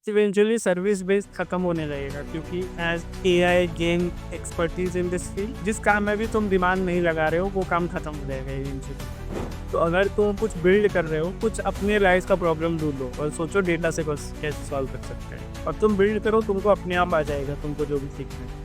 Eventually service based खत्म होने लगेगा क्योंकि as AI gain expertise in this field, जिस काम में भी तुम दिमाग नहीं लगा रहे हो वो काम खत्म हो जाएगा इवेंचुअली। तो अगर तुम कुछ बिल्ड कर रहे हो, कुछ अपने लाइफ का प्रॉब्लम ढूंढो और सोचो डेटा से बस कैसे सॉल्व कर सकते हैं, और तुम बिल्ड करो, तुमको अपने आप आ जाएगा तुमको जो भी सीखना है।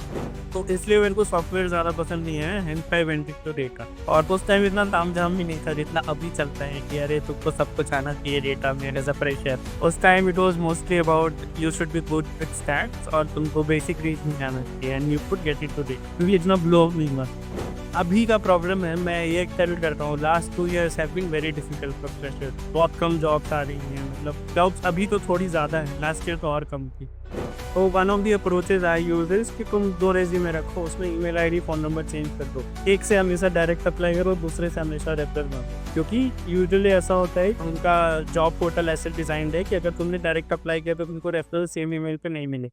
तो इसलिए मेरे को सॉफ्टवेयर ज़्यादा पसंद नहीं है, hence I went to data. और उस टाइम इतना तामझाम भी नहीं था जितना अभी चलता है कि अरे तुमको सब कुछ आना चाहिए डेटा में, एज अ प्रेशर। उस time it was mostly about you should be good with stats और तुमको बेसिक रीजनिंग आना चाहिए and you could get it to data, क्योंकि इतना ब्लो नहीं हुआ। अभी का प्रॉब्लम है, मैं ये टेल करता हूँ, last 2 years have been very difficult for fresher. बहुत कम जॉब्स आ रही हैं, मतलब जॉब्स अभी तो थोड़ी ज़्यादा है, लास्ट ईयर तो और कम थी। तो one of the approaches I use is कि तुम 2 रेज्यूमे रखो, उसमें email ID phone number change कर दो। एक से हमेशा डायरेक्ट अप्लाई करो, दूसरे से हमेशा रेफरल मांगो, क्योंकि यूजुअली ऐसा होता है उनका जॉब पोर्टल ऐसे डिजाइंड है कि अगर तुमने डायरेक्ट अप्लाई किया तो तुमको रेफरल सेम ईमेल पे नहीं मिले।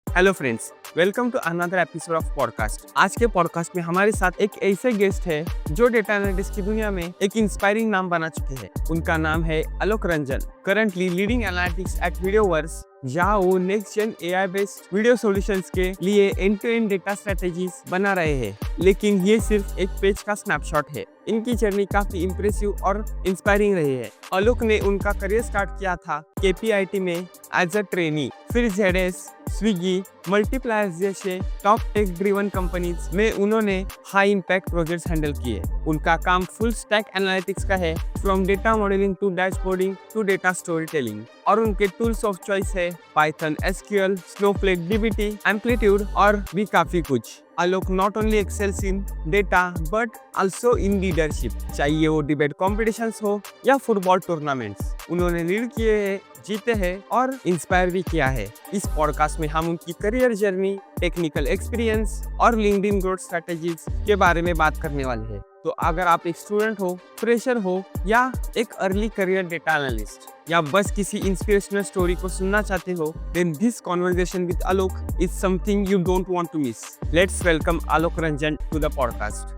Hello friends, welcome to another episode of podcast. आज के पॉडकास्ट में हमारे साथ एक ऐसे गेस्ट है जो डेटा एनालिटिक्स की दुनिया में एक इंस्पायरिंग नाम बना चुके हैं। उनका नाम है Alok Ranjan, currently leading analytics at Videoverse, जहां वो next gen AI based video solutions के लिए end to end data strategies बना रहे हैं। लेकिन ये सिर्फ एक पेज का स्नैपशॉट है। इनकी जर्नी काफी इंप्रेसिव और इंस्पायरिंग रही है। आलोक ने उनका करियर स्टार्ट किया था केपीआईटी में एज अ ट्रेनी, फिर जेडएस, स्विगी, मल्टीप्लायर्स जैसे टॉप टेक ड्रिवन कंपनीज में उन्होंने हाई इम्पैक्ट प्रोजेक्ट्स हैंडल किए। उनका काम फुल स्टैक एनालिटिक्स का है, from data modelling to dashboarding to data story telling. और उनके टूल्स ऑफ चॉइस है Python, SQL, Snowflake, DBT, Amplitude और भी काफी कुछ। Alok not only excels in data but also in leadership, चाहिए वो डिबेट कॉम्पिटिशन्स हो या फुटबॉल टूर्नामेंट्स। उन्होंने लीड किए हैं, जीते हैं और इंस्पायर भी किया है। इस पॉडकास्ट में हम उनकी करियर जर्नी, टेक्निकल एक्सपीरियंस और लिंक्डइन ग्रोथ स्ट्रेटेजीज के बारे में बात करने वाले हैं। तो अगर आप एक स्टूडेंट हो, फ्रेशर हो या एक अर्ली करियर डेटा एनालिस्ट या बस किसी इंस्पिरेशनल स्टोरी को सुनना चाहते हो, then this conversation with Alok is something you don't want to miss. Let's welcome Alok Ranjan to the podcast.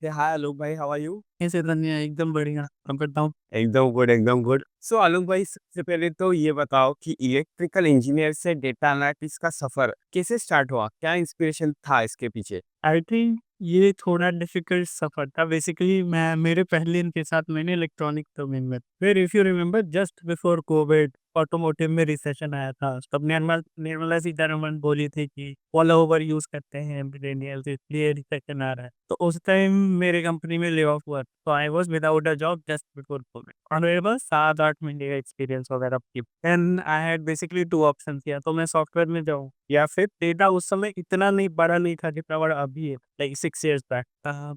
Hey, hi Alok bhai, how are you? ऐसे धन्य एकदम बढ़िया, मैं करता हूँ। एकदम गुड, एकदम गुड। सो आलोक भाई, सबसे पहले तो ये बताओ कि इलेक्ट्रिकल इंजीनियर से डेटा एनालिटिक्स का सफर कैसे स्टार्ट हुआ? क्या इंस्पिरेशन था इसके पीछे? आई थिंक ये थोड़ा डिफिकल्ट सफर था। बेसिकली मैं मेरे पहले इनके साथ मैंने इलेक्ट्रॉनिक डोमेन में, फिर if you remember just before Covid automotive में रिसेशन आया था, तब निर्मला सीतारमण बोली थी कि ऑल ओवर यूज करते हैं मिलेनियल्स, इसलिए रिसेशन आ रहा है। तो उस टाइम मेरे कंपनी में ले ऑफ हुआ, तो I was without a job just before Covid, और मेरे पास 7-8 महीने का एक्सपीरियंस वगैरह की। And I had basically 2 option किया, तो मैं सॉफ्टवेयर में जाऊँ या फिर डेटा। उस समय इतना नहीं बड़ा नहीं था जितना बड़ा अभी है, like 6 years back,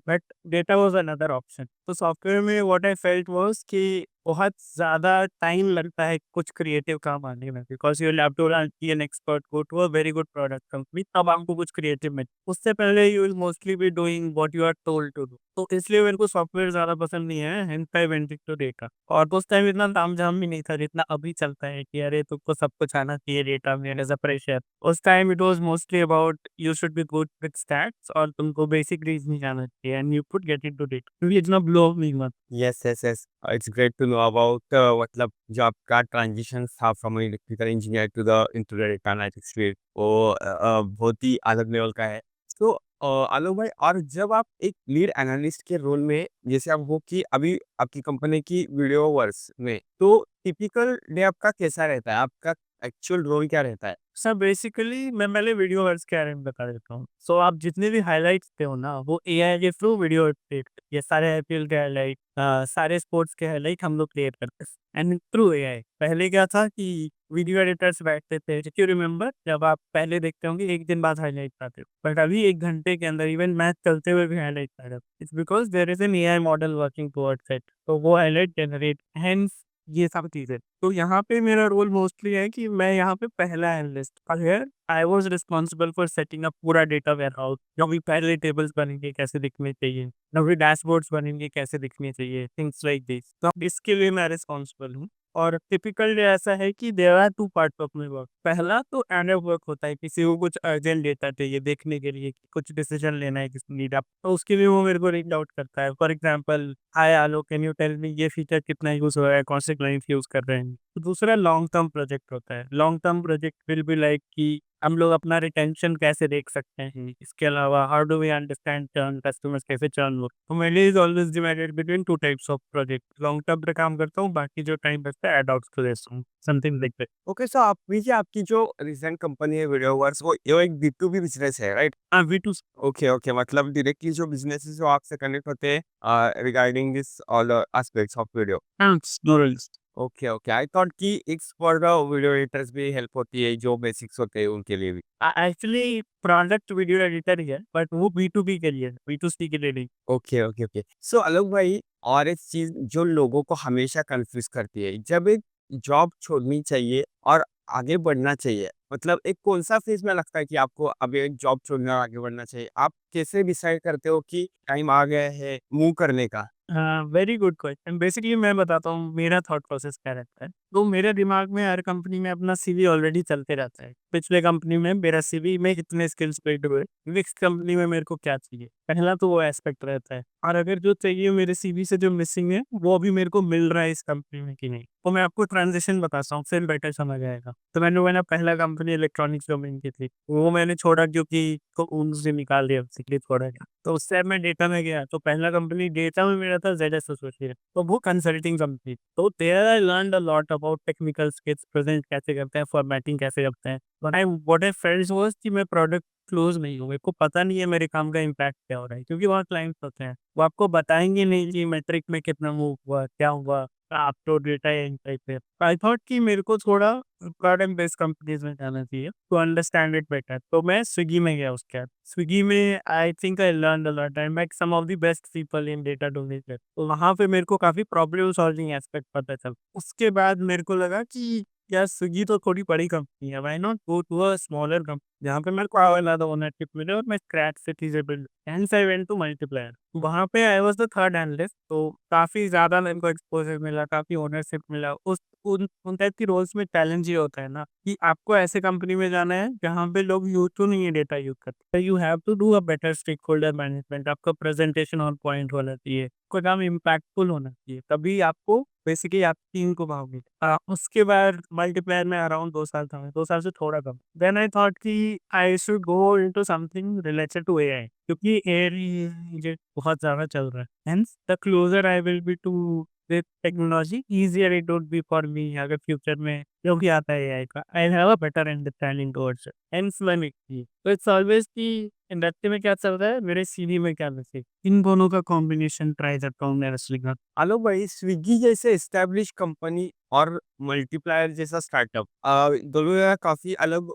but data was another option. तो सॉफ्टवेयर में व्हाट आई फेल्ट वाज कि बहुत ज़्यादा टाइम लगता है कुछ क्रिएटिव काम आने में, because you will have to be an expert, go to a very good product company, तब आपको कुछ क्रिएटिव मिले। उससे पहले you will mostly be doing what you are told to do. तो इसलिए मेरे को सॉफ्टवेयर ज़्यादा पसंद नहीं है, hence I went to data. और उस टाइम इतना तामझाम भी नहीं था जितना अभी चलता है कि अरे तुमको सब कुछ आना चाहिए डेटा में, एज अ प्रेशर। उस time it was mostly about you should be good with stats और तुमको बेसिक रीजनिंग आना चाहिए and you could get it to data, क्योंकि इतना ब्लो नहीं हुआ। Yes yes yes, it's great to know about मतलब जो आपका ट्रांजिशन था from electrical engineer to the into the data analytics field, वो बहुत ही अलग लेवल का है। तो आलोक भाई, और जब आप एक लीड एनालिस्ट के रोल में जैसे आप हो कि अभी आपकी कंपनी की वीडियोवर्स में, तो टिपिकल डे आपका कैसा रहता है? आपका एक्चुअल रोल क्या रहता है? सर बेसिकली मैं पहले वीडियोवर्स के बारे में बता देता हूँ। सो आप जितने भी हाइलाइट्स पे हो ना, वो एआई के थ्रू वीडियो एडिट, ये सारे आईपीएल के हाइलाइट, सारे स्पोर्ट्स के हाइलाइट हम लोग क्रिएट करते हैं एंड थ्रू एआई। पहले क्या था कि वीडियो एडिटर्स बैठते थे, इफ यू रिमेम्बर, जब आप पहले देखते होंगे एक दिन बाद हाइलाइट आते हो, बट अभी 1 घंटे के अंदर इवन मैच चलते हुए भी हाइलाइट आ जाते। It's because there is an AI model working towards it, तो वो हाइलाइट जनरेट, हेंस ये सब चीजें। तो यहाँ पे मेरा रोल मोस्टली है कि मैं यहाँ पे पहला एनालिस्ट, अगर I was responsible for setting up पूरा डेटा वेयरहाउस, जो भी पहले टेबल्स बनेंगे कैसे दिखने चाहिए, जो भी डैशबोर्ड्स बनेंगे कैसे दिखने चाहिए, थिंग्स लाइक दिस। तो अब इसके लिए मैं रिस्पॉन्सिबल हूँ। और टिपिकल डे ऐसा है कि there are 2 parts of my work. पहला तो एनालॉग वर्क होता है, किसी को कुछ अर्जेंट डेटा चाहिए देखने के लिए, कि कुछ डिसीजन लेना है किसी नीड आप, तो उसके लिए वो मेरे को रीच आउट करता है। For example, hi Alok, can you tell me ये फीचर कितना यूज़ हो रहा है, कौन से क्लाइंट्स यूज़ कर रहे हैं। तो दूसरा लॉन्ग टर्म प्रोजेक्ट होता है। Long term project will be like कि हम लोग अपना रिटेंशन कैसे देख सकते हैं। इसके अलावा how do we understand churn, customers कैसे चर्न हो। तो मेरे लिए is always divided between 2 types of project. Long term पे काम करता हूँ, बाकी जो टाइम बचता है एडॉक्स को देता हूँ, समथिंग लाइक दैट। ओके, सो आप भी, आपकी जो रिसेंट कंपनी है वीडियोवर्स, वो ये एक B2B बिजनेस है, राइट? हाँ, वी टू ओके, ओके, मतलब डायरेक्टली जो बिज़नेसेस जो आपसे कनेक्ट होते हैं regarding this all aspects of video. Thanks, no worries. Okay, okay, I thought कि it's for the video editors भी हेल्प होती है, जो बेसिक्स होते हैं उनके लिए भी। एक्चुअली प्रोडक्ट वीडियो एडिटर ही है, बट वो बी2बी के लिए है, बी2सी के लिए नहीं। Okay, okay, okay. So Alok भाई, और एक चीज़ जो लोगों को हमेशा कन्फ्यूज़ करती है, जब एक जॉब छोड़नी चाहिए और आगे बढ़ना चाहिए, मतलब एक कौन-सा फेज़ में लगता है कि आपको अब एक जॉब छोड़ना और आगे बढ़ना चाहिए? आप कैसे डिसाइड करते हो कि टाइम आ गया है मूव करने का? हाँ, वेरी गुड क्वेश्चन। बेसिकली मैं बताता हूँ मेरा थॉट प्रोसेस क्या रहता है। तो मेरे दिमाग में हर कंपनी में अपना सीवी ऑलरेडी चलते रहता है। पिछले कंपनी में मेरा सीवी में इतने स्किल्स बिल्ड हुए, नेक्स्ट कंपनी में मेरे को क्या चाहिए। पहला तो वो एस्पेक्ट रहता है, और अगर जो चाहिए मेरे सीवी से जो मिसिंग है, वो अभी मेरे को मिल रहा है इस कंपनी में कि नहीं। तो मैं आपको ट्रांज़िशन बताता हूँ, फिर बेटर समझ आएगा। तो मैंने पहला कंपनी इलेक्ट्रॉनिक्स डोमेन की थी। वो मैंने छोड़ा क्योंकि को उनसे निकाल दिया, बेसिकली छोड़ा गया। तो उससे मैं डेटा में गया, तो पहला कंपनी डेटा में मेरा था ज़ेडएस एसोसिएट, तो वो कंसल्टिंग कंपनी। तो there I learned a lot about technical skills, present कैसे करते हैं, फॉर्मेटिंग कैसे करते हैं। व्हाट आई फेल्ट वाज़ कि मैं प्रोडक्ट क्लोज़ नहीं हूँ, मेरे को पता नहीं है मेरे काम का इम्पैक्ट क्या हो रहा है, क्योंकि वहाँ क्लाइंट्स होते हैं, वो आपको बताएँगे नहीं कि मैट्रिक में कितना मूव हुआ, क्या हुआ, आप तो डेटा एंट्री पे। आई थॉट कि मेरे को थोड़ा प्रोडक्ट बेस्ड कंपनीज़ में जाना चाहिए टू अंडरस्टैंड इट बेटर। तो मैं स्विगी में गया उसके बाद। स्विगी में I think I learned a lot, I met some of the best people in data domain. तो वहाँ पे मेरे को काफ़ी प्रॉब्लम सॉल्विंग एस्पेक्ट पता चला। उसके बाद मेरे को लगा कि यार स्विगी तो थोड़ी बड़ी कंपनी है, why not go to a smaller company जहाँ पे मेरे को ज़्यादा ओनरशिप मिले और मैं स्क्रैच से चीज़ें build. Hence I went to Multiplier. वहाँ पे I was the third analyst, तो काफ़ी ज़्यादा मेरे को एक्सपोज़र मिला, काफ़ी ओनरशिप मिला। उन टाइप की रोल्स में चैलेंज ये होता है ना कि आपको ऐसे कंपनी में जाना है जहाँ पे लोग यूज़ टू नहीं है डेटा यूज़ करते। You have to do a better stakeholder management, आपका प्रेज़ेंटेशन ऑन पॉइंट होना चाहिए, आपका काम इम्पैक्टफुल होना चाहिए, तभी आपको बेसिकली आप टीम को भाओगे। उसके बाद मल्टीप्लायर में अराउंड 2 साल था मैं, 2 साल से थोड़ा कम। देन आई थॉट कि I should go into something related to AI, क्योंकि एआई मुझे बहुत ज़्यादा चल रहा है। Hence the closer I will be to with technology, easier it would be for me अगर फ्यूचर में जो भी आता है एआई का, I have a better understanding towards it. Hence मैंने की। तो इट्स ऑलवेज़ कि इंडस्ट्री में क्या चल रहा है, मेरे सीवी में क्या मैसेज, इन दोनों का कॉम्बिनेशन ट्राई करता हूँ मैं असली में। आलोक भाई, स्विगी जैसे एस्टेब्लिश कंपनी और मल्टीप्लायर जैसा स्टार्टअप, दोनों का काफ़ी अलग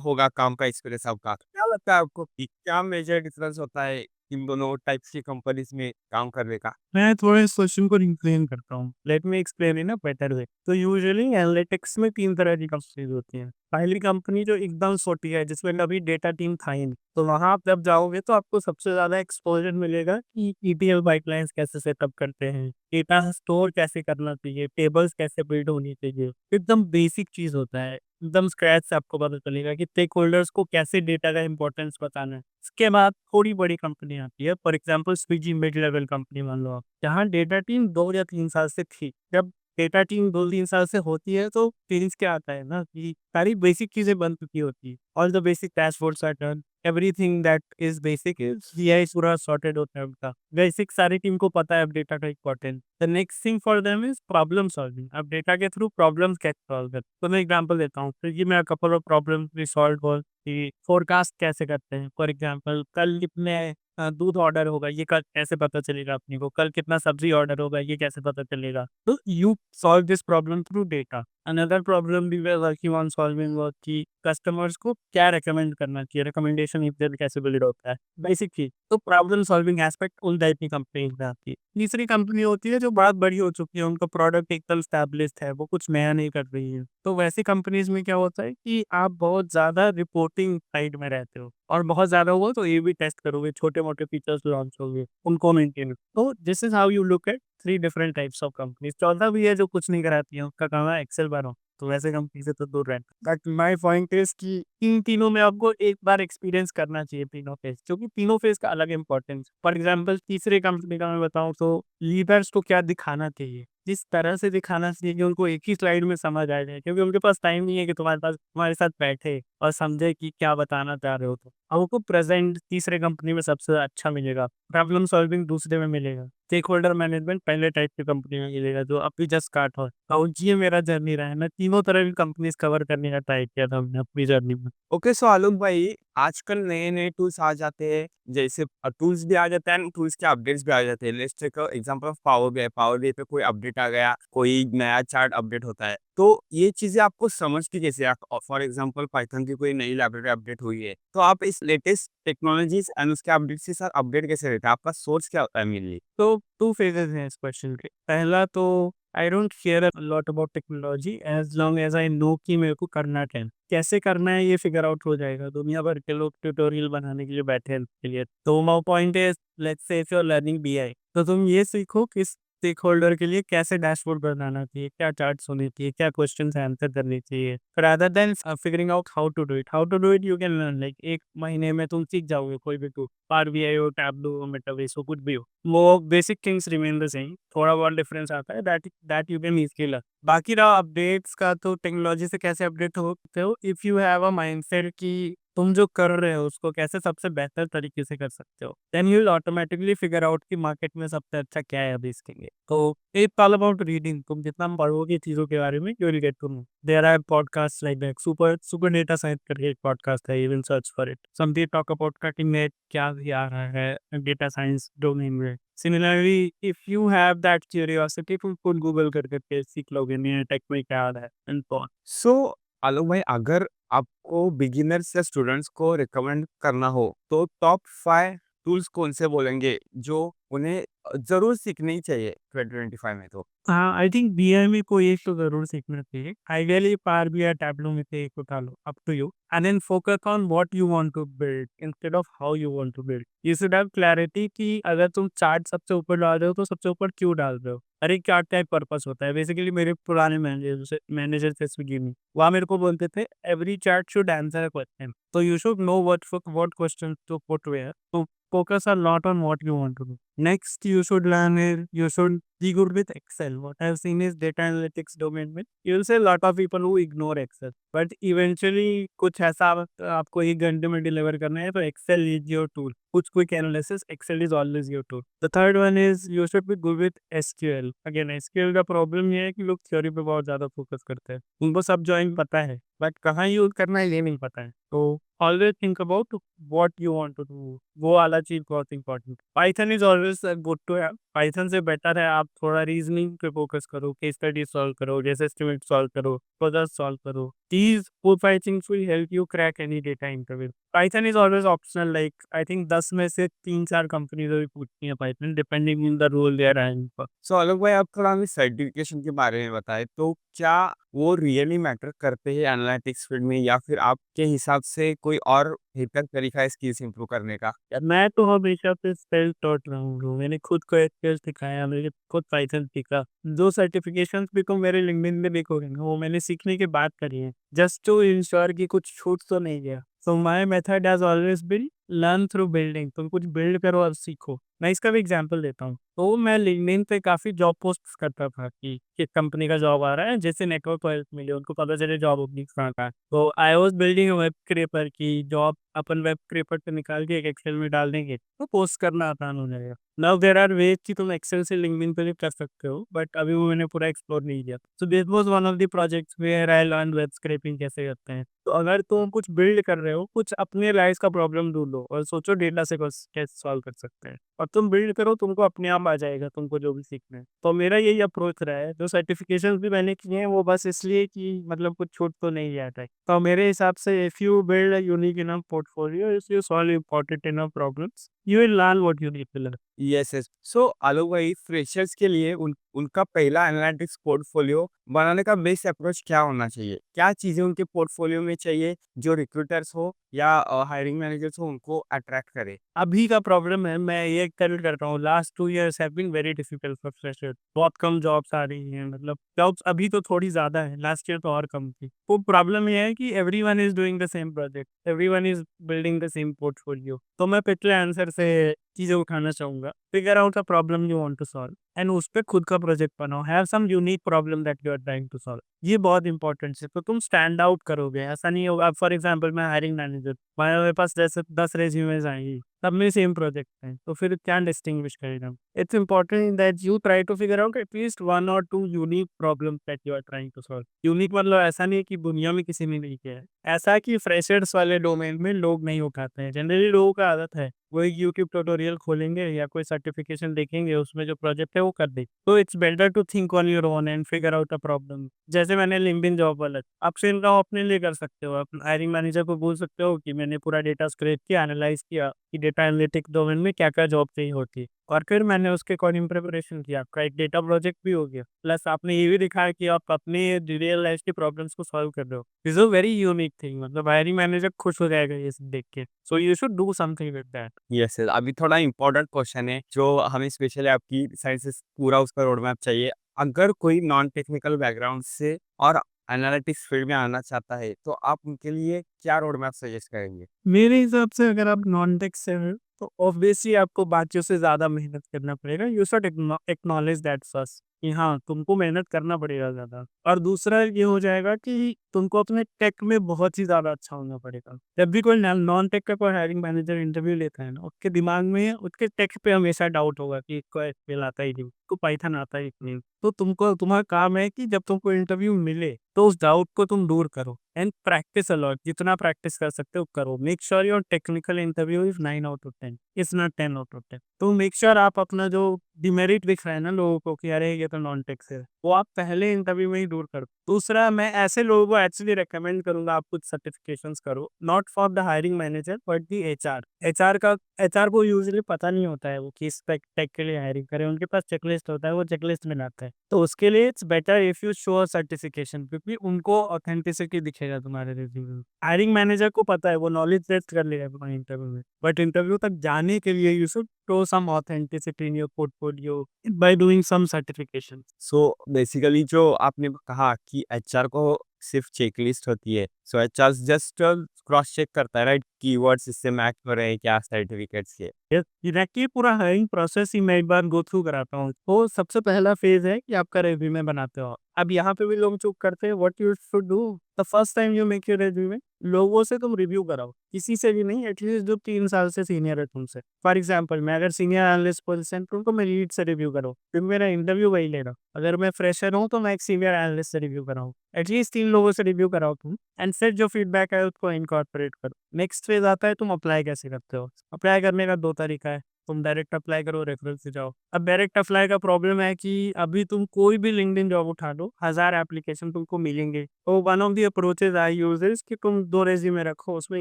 होगा काम का एक्सपीरियंस आपका। क्या लगता है आपको कि क्या मेजर डिफरेंस होता है इन दोनों टाइप्स की कंपनीज़ में काम करने का? मैं थोड़ा इस क्वेश्चन को रिफ्रेम करता हूँ। Let me explain in a better way. तो यूजुअली एनालिटिक्स में 3 तरह की कंपनीज़ होती हैं। पहली कंपनी जो एकदम छोटी है, जिसमें कभी डेटा टीम था ही नहीं। तो वहाँ आप जब जाओगे तो आपको सबसे ज़्यादा एक्सपोज़र मिलेगा कि ईटीएल पाइपलाइन्स कैसे सेटअप करते हैं, डेटा स्टोर कैसे करना चाहिए, टेबल्स कैसे बिल्ड होनी चाहिए। एकदम बेसिक चीज़ होता है। एकदम स्क्रैच से आपको पता चलेगा कि स्टेक होल्डर्स को कैसे डेटा का इम्पोर्टेंस बताना है। इसके बाद थोड़ी बड़ी कंपनी आती है, for example Swiggy mid level company मान लो आप, जहाँ डेटा टीम 2 या 3 साल से थी। जब डेटा टीम 2-3 साल से होती है तो चेंज क्या आता है ना कि सारी बेसिक चीज़ें बन चुकी होती है। All the basic dashboards are done, everything that is basic is CI पूरा सॉर्टेड होता है उनका। बेसिक सारी टीम को पता है अब डेटा का importance. The next thing for them is problem solving. अब डेटा के थ्रू प्रॉब्लम्स कैसे सॉल्व करते हैं। तो मैं एग्जांपल देता हूँ। स्विगी में a couple of problems we solved was कि फोरकास्ट कैसे करते हैं। फॉर एग्जांपल कल कितने दूध ऑर्डर होगा, ये कल कैसे पता चलेगा अपने को? कल कितना सब्ज़ी ऑर्डर होगा, ये कैसे पता चलेगा? तो you solve this problem through data. Another problem we were working on solving was कि कस्टमर्स को क्या रिकमेंड करना चाहिए, रिकमेंडेशन इंजन कैसे बिल्ड होता है, बेसिक चीज़। तो प्रॉब्लम सॉल्विंग एस्पेक्ट उन टाइप की कंपनीज़ में आती है। तीसरी कंपनी होती है जो बहुत बड़ी हो चुकी है, उनका प्रोडक्ट एकदम एस्टेब्लिश्ड है, वो कुछ नया नहीं कर रही है। तो वैसी कंपनीज़ में क्या होता है कि आप बहुत ज़्यादा रिपोर्टिंग साइड में रहते हो। और बहुत ज़्यादा हुआ तो ए-बी टेस्ट करोगे, छोटे-मोटे फीचर्स लॉन्च होंगे, उनको मेंटेन। तो this is how you look at 3 different types of companies. चौथा भी है जो कुछ नहीं कराती है, उसका काम है एक्सेल बनाओ, तो वैसे कंपनी से तो दूर रहना। बट माय पॉइंट इज़ कि इन तीनों में आपको एक बार एक्सपीरियंस करना चाहिए तीनों फेज़, क्योंकि तीनों फेज़ का अलग इम्पोर्टेंस। फॉर एग्ज़ाम्पल तीसरे कंपनी का मैं बताऊँ तो लीडर्स को क्या दिखाना चाहिए, जिस तरह से दिखाना चाहिए कि उनको एक ही स्लाइड में समझ आ जाए, क्योंकि उनके पास टाइम नहीं है कि तुम्हारे साथ बैठे और समझे कि क्या बताना चाह रहे हो तुम। और उनको प्रेज़ेंट तीसरे कंपनी में सबसे अच्छा मिलेगा, प्रॉब्लम सॉल्विंग दूसरे में मिलेगा, स्टेक होल्डर मैनेजमेंट पहले टाइप की कंपनी में मिलेगा जो अभी जस्ट स्टार्ट हुआ है। और ये मेरा जर्नी रहा है, मैं तीनों तरह की कंपनीज़ कवर करने का ट्राई किया था हमने अपनी जर्नी में। ओके, सो आलोक भाई, आजकल नए-नए टूल्स आ जाते हैं, जैसे टूल्स भी आ जाते हैं एंड टूल्स के अपडेट्स भी आ जाते हैं। Let's take a example of power BI. Power BI पे कोई अपडेट आ गया, कोई नया चार्ट अपडेट होता है। तो ये चीज़ें आपको समझती कैसे है? फॉर एग्जांपल पाइथन की कोई नई लाइब्रेरी अपडेट हुई है, तो आप इस लेटेस्ट टेक्नोलॉजीज़ एंड उसके अपडेट्स के साथ अपडेट कैसे रहते हैं? आपका सोर्स क्या होता है मेनली? तो 2 फेजेज़ हैं इस क्वेश्चन के। पहला तो I don't care a lot about technology as long as I know कि मेरे को करना क्या है। कैसे करना है ये फिगर आउट हो जाएगा। दुनिया भर के लोग ट्यूटोरियल बनाने के लिए बैठे हैं इसके लिए। तो my point is let's say if you are learning BI, तो तुम ये सीखो कि स्टेक होल्डर के लिए कैसे डैशबोर्ड बनाना चाहिए, क्या चार्ट्स होने चाहिए, क्या क्वेश्चन्स आंसर करने चाहिए। Rather than figuring out how to do it you can learn like 1 महीने में तुम सीख जाओगे कोई भी टूल। पावर बीआई हो, टैबलू हो, मेटाबेस हो, कुछ भी हो। वो basic things remain the same, थोड़ा बहुत डिफरेंस आता है that you can easily learn. बाकी रहा अपडेट्स का, तो टेक्नोलॉजी से कैसे अपडेट हो सकते हो if you have a mindset कि तुम जो कर रहे हो उसको कैसे सबसे बेहतर तरीके से कर सकते हो। Then you will automatically figure out कि मार्केट में सबसे अच्छा क्या है अभी इसके लिए। तो इट्स ऑल अबाउट रीडिंग, तुम जितना पढ़ोगे चीज़ों के बारे में you will get to know. There are podcast like that, super super data science करके एक पॉडकास्ट है, you will search for it. Something talk about cutting edge क्या भी आ रहा है डेटा साइंस डोमेन में। Similarly if you have that curiosity तुम खुद गूगल कर करके सीख लोगे नया टेक में क्या आ रहा है एंड सो ऑन। सो आलोक भाई, अगर आपको बिगिनर्स या स्टूडेंट्स को रिकमेंड करना हो, तो टॉप 5 टूल्स कौन से बोलेंगे जो उन्हें ज़रूर सीखनी ही चाहिए 2025 में तो? हाँ, आई थिंक बीआई में कोई एक तो ज़रूर सीखना चाहिए। आइडियली पावर बीआई, टैबलू में से एक उठा लो, up to you. And then focus on what you want to build instead of how you want to build. You should have clarity कि अगर तुम चार्ट सबसे ऊपर डाल रहे हो तो सबसे ऊपर क्यों डाल रहे हो? हर एक चार्ट का एक पर्पस होता है। बेसिकली मेरे पुराने मैनेजर थे स्विगी में, वहाँ मेरे को बोलते थे every chart should answer a question. तो you should know what question to put where. तो focus a lot on what you want to do. Next, you should learn it. You should be good with Excel. What I've seen is data analytics domain में you'll see a lot of people who ignore Excel. But eventually कुछ ऐसा आपको 1 घंटे में deliver करना है तो Excel is your tool. कुछ quick analysis, Excel is always your tool. The third one is you should be good with SQL. Again, SQL का प्रॉब्लम ये है कि लोग थ्योरी पे बहुत ज़्यादा फोकस करते हैं। उनको सब जॉइन पता है, बट कहाँ यूज़ करना है ये नहीं पता है। तो always think about what you want to do, वो वाला चीज़ बहुत important. Python is always good to have. Python से बेटर है आप थोड़ा रीजनिंग पे फोकस करो, केस स्टडी सॉल्व करो, जैसे एस्टिमेट सॉल्व करो, प्रोजेक्ट सॉल्व करो। These 4-5 things will help you crack any data interview. Python is always optional, like I think 10 में से 3-4 कंपनीज अभी पूछती हैं Python, depending on the role they are hiring for. So Alok भाई, आप थोड़ा हमें सर्टिफिकेशन के बारे में बताएं, तो क्या वो रियली मैटर करते हैं एनालिटिक्स फील्ड में, या फिर आपके हिसाब से कोई और बेहतर तरीका है स्किल्स इंप्रूव करने का? यार मैं तो हमेशा से सेल्फ टॉट रहा हूँ, मैंने खुद को एक्सेल सिखाया, मैंने खुद पाइथन सीखा। जो सर्टिफिकेशंस भी तुम मेरे लिंक्डइन में देखोगे ना वो मैंने सीखने की बात करी है, जस्ट टू इंश्योर कि कुछ छूट तो नहीं गया। So my method has always been learn through building. तुम कुछ बिल्ड करो और सीखो। मैं इसका भी एग्जांपल देता हूँ। तो मैं लिंक्डइन पे काफ़ी जॉब पोस्ट्स करता था कि किस कंपनी का जॉब आ रहा है, जैसे नेटवर्क वायर्स मिले उनको पता चले जॉब ओपनिंग्स कहाँ का है। तो I was building a web scraper की जॉब अपन वेब स्क्रैपर पे निकाल के एक एक्सेल में डाल देंगे तो पोस्ट करना आसान हो जाएगा। नाउ देयर आर वेज कि तुम एक्सेल से लिंक्डइन पे भी कर सकते हो, बट अभी वो मैंने पूरा एक्सप्लोर नहीं किया। So this was one of the projects where I learn web scraping कैसे करते हैं। तो अगर तुम कुछ बिल्ड कर रहे हो, कुछ अपने लाइफ का प्रॉब्लम ढूँढो और सोचो डेटा से कैसे सॉल्व कर सकते हैं। और तुम बिल्ड करो, तुमको अपने आप आ जाएगा तुमको जो भी सीखना है। तो मेरा यही अप्रोच रहा है। जो सर्टिफिकेशंस भी मैंने किए हैं वो बस इसलिए कि मतलब कुछ छूट तो नहीं जाता है। तो मेरे हिसाब से if you build a unique enough portfolio, if you solve important enough problems, you will learn what you need to learn. Yes, yes. So Alok भाई, फ्रेशर्स के लिए उनका पहला एनालिटिक्स पोर्टफोलियो बनाने का बेस्ट अप्रोच क्या होना चाहिए? क्या चीज़ें उनके पोर्टफोलियो में चाहिए जो रिक्रूटर्स हो या हायरिंग मैनेजर्स हो उनको अट्रैक्ट करे? अभी का प्रॉब्लम है, मैं ये टेल कर रहा हूँ, last 2 years have been very difficult for freshers. बहुत कम जॉब्स आ रही हैं, मतलब जॉब्स अभी तो थोड़ी ज़्यादा है, लास्ट ईयर तो और कम थी। तो प्रॉब्लम ये है कि everyone is doing the same project, everyone is building the same portfolio. तो मैं पिछले आंसर से चीज़ें उठाना चाहूँगा। Figure out a problem you want to solve and उस पे खुद का प्रोजेक्ट बनाओ। Have some unique problem that you are trying to solve. ये बहुत इंपॉर्टेंट है, तो तुम स्टैंड आउट करोगे। ऐसा नहीं होगा, फॉर एग्जांपल मैं हायरिंग मैनेजर, मेरे पास जैसे 10 रेज़्यूमेज़ आएँगी, सब में सेम प्रोजेक्ट है, तो फिर क्या डिस्टिंग्विश करेगा? It's important that you try to figure out at least 1 और 2 unique problems that you are trying to solve. Unique मतलब ऐसा नहीं है कि दुनिया में किसी ने नहीं किया है। ऐसा है कि फ्रेशर्स वाले डोमेन में लोग नहीं उठाते हैं। जनरली लोगों का आदत है, वो एक यूट्यूब ट्यूटोरियल खोलेंगे या कोई सर्टिफिकेशन देखेंगे, उसमें जो प्रोजेक्ट है वो कर दें। तो it's better to think on your own and figure out a problem. जैसे मैंने लिंक्डइन जॉब वाला, आप सेम काम अपने लिए कर सकते हो। आप हायरिंग मैनेजर को बोल सकते हो कि मैंने पूरा डेटा स्क्रैप किया, एनालाइज़ किया कि डेटा एनालिटिक्स डोमेन में क्या-क्या जॉब चाहिए होती है, और फिर मैंने उसके अकॉर्डिंग प्रिपरेशन किया। आपका एक डेटा प्रोजेक्ट भी हो गया, प्लस आपने ये भी दिखाया कि आप अपने रियल लाइफ की प्रॉब्लम्स को सॉल्व कर रहे हो। This is a very unique thing, मतलब हायरिंग मैनेजर खुश हो जाएगा ये सब देख के। So you should do something with that. Yes, yes. अभी थोड़ा इम्पोर्टेंट क्वेश्चन है जो हमें स्पेशली आपकी साइड से पूरा उसका रोड मैप चाहिए। अगर कोई नॉन टेक्निकल बैकग्राउंड से और एनालिटिक्स फील्ड में आना चाहता है, तो आप उनके लिए क्या रोड मैप सजेस्ट करेंगे? मेरे हिसाब से अगर आप नॉन-टेक से हो, तो ऑब्वियसली आपको बाकियों से ज़्यादा मेहनत करना पड़ेगा। You should acknowledge that first कि हाँ, तुमको मेहनत करना पड़ेगा ज़्यादा। और दूसरा ये हो जाएगा कि तुमको अपने टेक में बहुत ही ज़्यादा अच्छा होना पड़ेगा। जब भी कोई नॉन-टेक का कोई हायरिंग मैनेजर इंटरव्यू लेता है ना, उसके दिमाग में उसके टेक पे हमेशा डाउट होगा कि इसको एसक्यूएल आता ही नहीं, इसको पाइथन आता ही नहीं। तो तुमको, तुम्हारा काम है कि जब तुमको इंटरव्यू मिले, तो उस डाउट को तुम दूर करो एंड प्रैक्टिस अ लॉट। जितना प्रैक्टिस कर सकते हो करो। Make sure your technical interview is 9 out of 10, it's not 10 out of 10। तो मेक श्योर आप अपना जो डिमेरिट दिख रहा है ना लोगों को कि अरे ये तो नॉन टेक से है, वो आप पहले इंटरव्यू में ही दूर करो। दूसरा, मैं ऐसे लोगों को एक्चुअली रेकमेंड करूंगा आप कुछ सर्टिफिकेशंस करो, not for the hiring manager but the HR. HR को यूजुअली पता नहीं होता है वो किस टेक के लिए हायरिंग करे। उनके पास चेकलिस्ट होता है, वो चेकलिस्ट में लाता है। तो उसके लिए it's better if you show a certification, क्योंकि उनको ऑथेंटिसिटी दिखेगा तुम्हारे रिज्यूमे में। हायरिंग मैनेजर को पता है, वो नॉलेज टेस्ट कर लेगा तुम्हारे इंटरव्यू में, बट इंटरव्यू तक जाने के लिए you should show some authenticity in your portfolio by doing some certification. So basically जो आपने कहा कि एचआर को सिर्फ चेकलिस्ट होती है, सो एचआर जस्ट क्रॉस चेक करता है, राइट? कीवर्ड्स इससे मैच हो रहे हैं क्या सर्टिफिकेट्स के? यस, एग्ज़ैक्टली पूरा हायरिंग प्रोसेस ही मैं एक बार गो थ्रू कराता हूँ। तो सबसे पहला फ़ेज़ है कि आपका रिज़्यूमे बनाते हो। अब यहाँ पे भी लोग चूक करते हैं, what you should do the first time you make your resume, लोगों से तुम रिव्यू कराओ। किसी से भी नहीं, एटलीस्ट जो 3 साल से सीनियर है तुमसे। फॉर एग्ज़ाम्पल मैं अगर सीनियर एनालिस्ट पोज़ीशन पे हूँ, तो मैं लीड से रिव्यू करो, क्योंकि मेरा इंटरव्यू वही लेगा। अगर मैं फ्रेशर हूँ, तो मैं एक सीनियर एनालिस्ट से रिव्यू कराऊँ। एटलीस्ट 3 लोगों से रिव्यू कराओ तुम, एंड फिर जो फीडबैक है उसको इनकॉर्पोरेट करो। नेक्स्ट फ़ेज़ आता है तुम अप्लाई कैसे करते हो। अप्लाई करने का 2 तरीका है, तुम डायरेक्ट अप्लाई करो, रेफरल से जाओ। अब डायरेक्ट अप्लाई का प्रॉब्लम है कि अभी तुम कोई भी लिंक्डइन जॉब उठा लो, 1000 एप्लीकेशन तुमको मिलेंगे। तो one of the approaches I use is कि तुम 2 रेज़्यूमे रखो, उसमें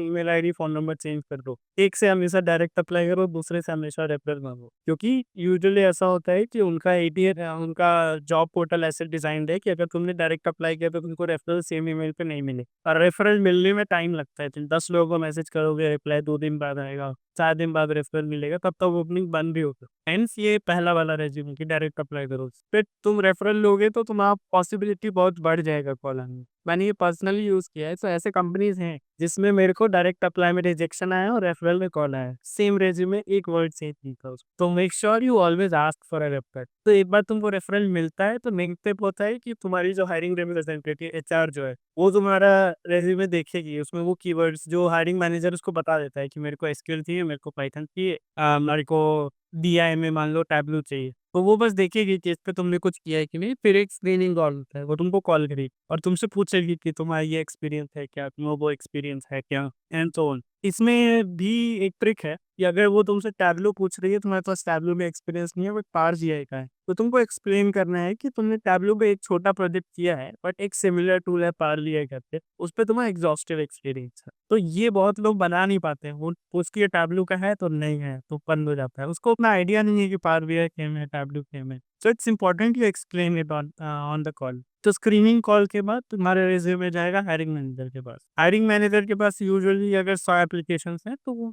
email ID, phone number change कर दो। एक से हमेशा डायरेक्ट अप्लाई करो, दूसरे से हमेशा रेफरल माँगो। क्योंकि यूजुअली ऐसा होता है कि उनका जॉब पोर्टल ऐसे डिज़ाइन्ड है कि अगर तुमने डायरेक्ट अप्लाई किया तो तुमको रेफरल सेम ईमेल पे नहीं मिले, और रेफरल मिलने में टाइम लगता है। तुम 10 लोगों को मैसेज करोगे, रिप्लाई 2 दिन बाद आएगा, 4 दिन बाद रेफरल मिलेगा, तब तक ओपनिंग बंद भी होगा। हेंस ये पहला वाला रेज़्यूमे कि डायरेक्ट अप्लाई करो। फिर तुम रेफरल लोगे तो तुम्हारा पॉसिबिलिटी बहुत बढ़ जाएगा कॉल आने में। मैंने ये पर्सनली यूज़ किया है, तो ऐसे कंपनीज़ हैं जिसमें मेरे को डायरेक्ट अप्लाई में रिजेक्शन आया और रेफरल में कॉल आया। सेम रेज़्यूमे, एक वर्ड चेंज नहीं था उसमें। तो make sure you always ask for a referral. तो एक बार तुमको रेफरल मिलता है तो नेक्स्ट स्टेप होता है कि तुम्हारी जो हायरिंग रिप्रेजेंटेटिव एचआर जो है, वो तुम्हारा रेज़्यूमे देखेगी। उसमें वो कीवर्ड्स जो हायरिंग मैनेजर उसको बता देता है कि मेरे को एसक्यूएल चाहिए, मेरे को पाइथन चाहिए, मेरे को डीआईएमए मान लो टैबलू चाहिए। तो वो बस देखेगी कि इस पे तुमने कुछ किया है कि नहीं, फिर एक स्क्रीनिंग कॉल होता है, वो तुमको कॉल करेगी और तुमसे पूछेगी कि तुम्हारा ये एक्सपीरियंस है क्या? तुम्हें वो एक्सपीरियंस है क्या? And so on. इसमें भी एक ट्रिक है कि अगर वो तुमसे टैबलू पूछ रही है, तुम्हारे पास टैबलू में एक्सपीरियंस नहीं है बट पावर जीआई का है, तो तुमको एक्सप्लेन करना है कि तुमने टैबलू पे एक छोटा प्रोजेक्ट किया है बट एक सिमिलर टूल है पावर जीआई करके, उस पे तुम्हारा एग्जॉस्टिव एक्सपीरियंस है। तो ये बहुत लोग बना नहीं पाते हैं, वो पूछती है टैबलू का है तो नहीं है तो बंद हो जाता है, उसको उतना आइडिया नहीं है कि पावर बीआई गेम है, टैबलू गेम है। So it's important you explain it on the call. तो स्क्रीनिंग कॉल के बाद तुम्हारे रिज्यूमे जाएगा हायरिंग मैनेजर के पास। हायरिंग मैनेजर के पास यूजुअली अगर 100 एप्लीकेशंस हैं तो वो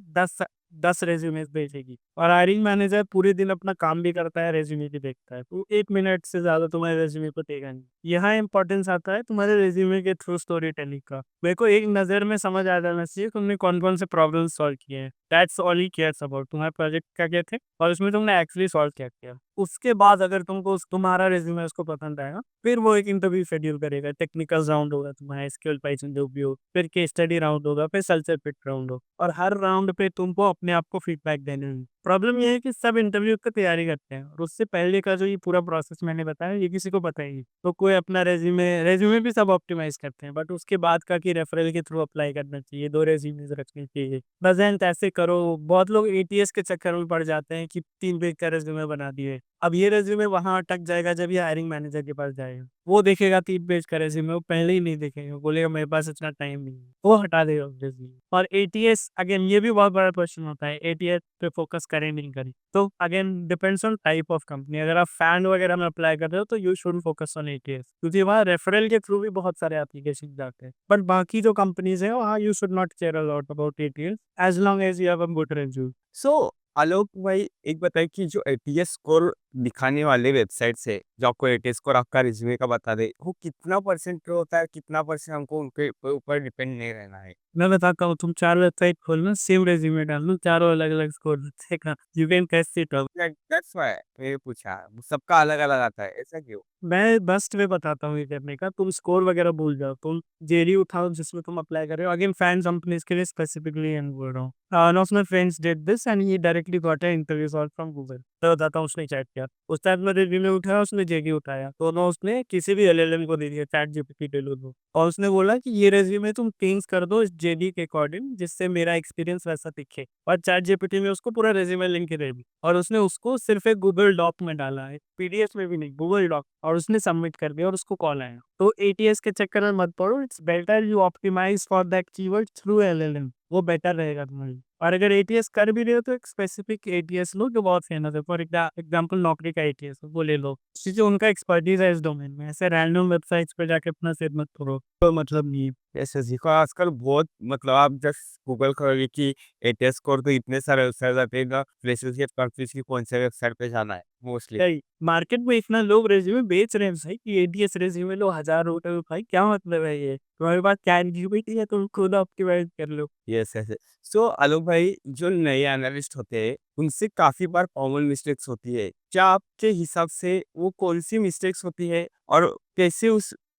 10 रेज्यूमेस भेजेगी, और हायरिंग मैनेजर पूरे दिन अपना काम भी करता है, रेज्यूमे भी देखता है, तो 1 मिनट से ज्यादा तुम्हारे रेज्यूमे को देगा नहीं। यहाँ इंपॉर्टेंस आता है तुम्हारे रेज्यूमे के थ्रू स्टोरी टेलिंग का। मेरे को एक नजर में समझ आ जाना चाहिए तुमने कौन कौन से प्रॉब्लम सॉल्व किए हैं। That's all he cares about, तुम्हारे प्रोजेक्ट क्या क्या थे और उसमें तुमने एक्चुअली सॉल्व क्या किया। उसके बाद अगर तुमको तुम्हारा रेज्यूमे उसको पसंद आएगा, फिर वो एक इंटरव्यू शेड्यूल करेगा। टेक्निकल राउंड होगा, तुम्हारा एसक्यूएल पाइथन जो भी हो, फिर केस स्टडी राउंड होगा, फिर कल्चर फिट राउंड हो, और हर राउंड पे तुमको अपने आप को फीडबैक देने होंगे। प्रॉब्लम ये है कि सब इंटरव्यू की तैयारी करते हैं और उससे पहले का जो ये पूरा प्रोसेस मैंने बताया ये किसी को पता ही नहीं। तो कोई अपना रेज्यूमे रेज्यूमे भी सब ऑप्टिमाइज करते हैं, बट उसके बाद का कि रेफरल के थ्रू अप्लाई करना चाहिए, 2 रेज्यूमे रखने चाहिए, प्रेजेंट ऐसे करो। बहुत लोग एटीएस के चक्कर में पड़ जाते हैं कि 3 पेज का रेज्यूमे बना दिए। अब ये रेज्यूमे वहां अटक जाएगा जब ये हायरिंग मैनेजर के पास जाएगा, वो देखेगा 3 पेज का रेज्यूमे, वो पहले ही नहीं देखेगा, बोलेगा मेरे पास इतना टाइम नहीं है, वो हटा देगा रेज्यूमे। और एटीएस अगेन ये भी बहुत बड़ा क्वेश्चन होता है, एटीएस पे फोकस करें नहीं करें। तो again depends on type of company. अगर आप फैन वगैरह में अप्लाई कर रहे हो तो you should focus on ATS, क्योंकि वहाँ रेफरल के थ्रू भी बहुत सारे एप्लीकेशन जाते हैं। बट बाकी जो कंपनीज है वहाँ you should not care a lot about ATS as long as you have a good resume. So Alok भाई, एक बताइए कि जो एटीएस स्कोर दिखाने वाले वेबसाइट्स है, जो आपको एटीएस स्कोर आपका रिज्यूमे का बता दे, वो कितना परसेंट पे होता है, कितना परसेंट हमको उनके ऊपर डिपेंड नहीं रहना है? मैं बताता हूँ, तुम 4 वेबसाइट खोलना, सेम रेज्यूमे डालना, चारों अलग अलग स्कोर देखना, you can test it. That's why मैंने पूछा, सबका अलग अलग आता है, ऐसा क्यों? मैं बेस्ट वे बताता हूँ ये करने का, तुम स्कोर वगैरह भूल जाओ, तुम जेडी उठाओ जिसमें तुम अप्लाई कर रहे हो। अगेन फैन कंपनीज के लिए स्पेसिफिकली बोल रहा हूँ। One of my friends did this and he directly got an interview solve from Google. तो बताता हूँ उसने चैट किया, उस टाइम में रिव्यू उठाया, उसने जेडी उठाया, दोनों उसने किसी भी एलएलएम को दे दिया, चैट जीपीटी डेलो को, और उसने बोला कि ये रेज्यूमे तुम चेंज कर दो इस जेडी के अकॉर्डिंग जिससे मेरा एक्सपीरियंस वैसा दिखे। और चैट जीपीटी में उसको पूरा रेज्यूमे लिंक दे दी, और उसने उसको सिर्फ एक गूगल डॉक में डाला है, पीडीएफ में भी नहीं, गूगल डॉक, और उसने सबमिट कर दिया और उसको कॉल आया। तो एटीएस के चक्कर में मत पड़ो, it's better you optimise for that keyword through LLM, वो बेटर रहेगा तुम्हारे लिए। और अगर एटीएस कर भी रहे हो तो एक स्पेसिफिक एटीएस लो जो बहुत फेमस है, फॉर एग्जाम्पल नौकरी का एटीएस वो ले लो, क्योंकि उनका एक्सपर्टीज है इस डोमेन में। ऐसे रैंडम वेबसाइट्स पे जाके अपना सिर मत करो, तो मतलब नहीं है। ऐसे सीखो आजकल बहुत, मतलब आप जस्ट गूगल करोगे कि एटीएस स्कोर, तो इतने सारे वेबसाइट आते हैं ना, प्लेसेस के कंफ्यूज की कौन से वेबसाइट पे जाना है मोस्टली। सही, मार्केट में इतना लोग रेज्यूमे बेच रहे हैं भाई कि एटीएस रेज्यूमे लो 1000 रुपए में, भाई क्या मतलब है ये? तुम्हारे पास चैट जीपीटी है, तुम खुद ऑप्टिमाइज कर लो। Yes yes. सो आलोक भाई, जो नए एनालिस्ट होते हैं उनसे काफी बार कॉमन मिस्टेक्स होती है, क्या आपके हिसाब से वो कौन सी मिस्टेक्स होती है और कैसे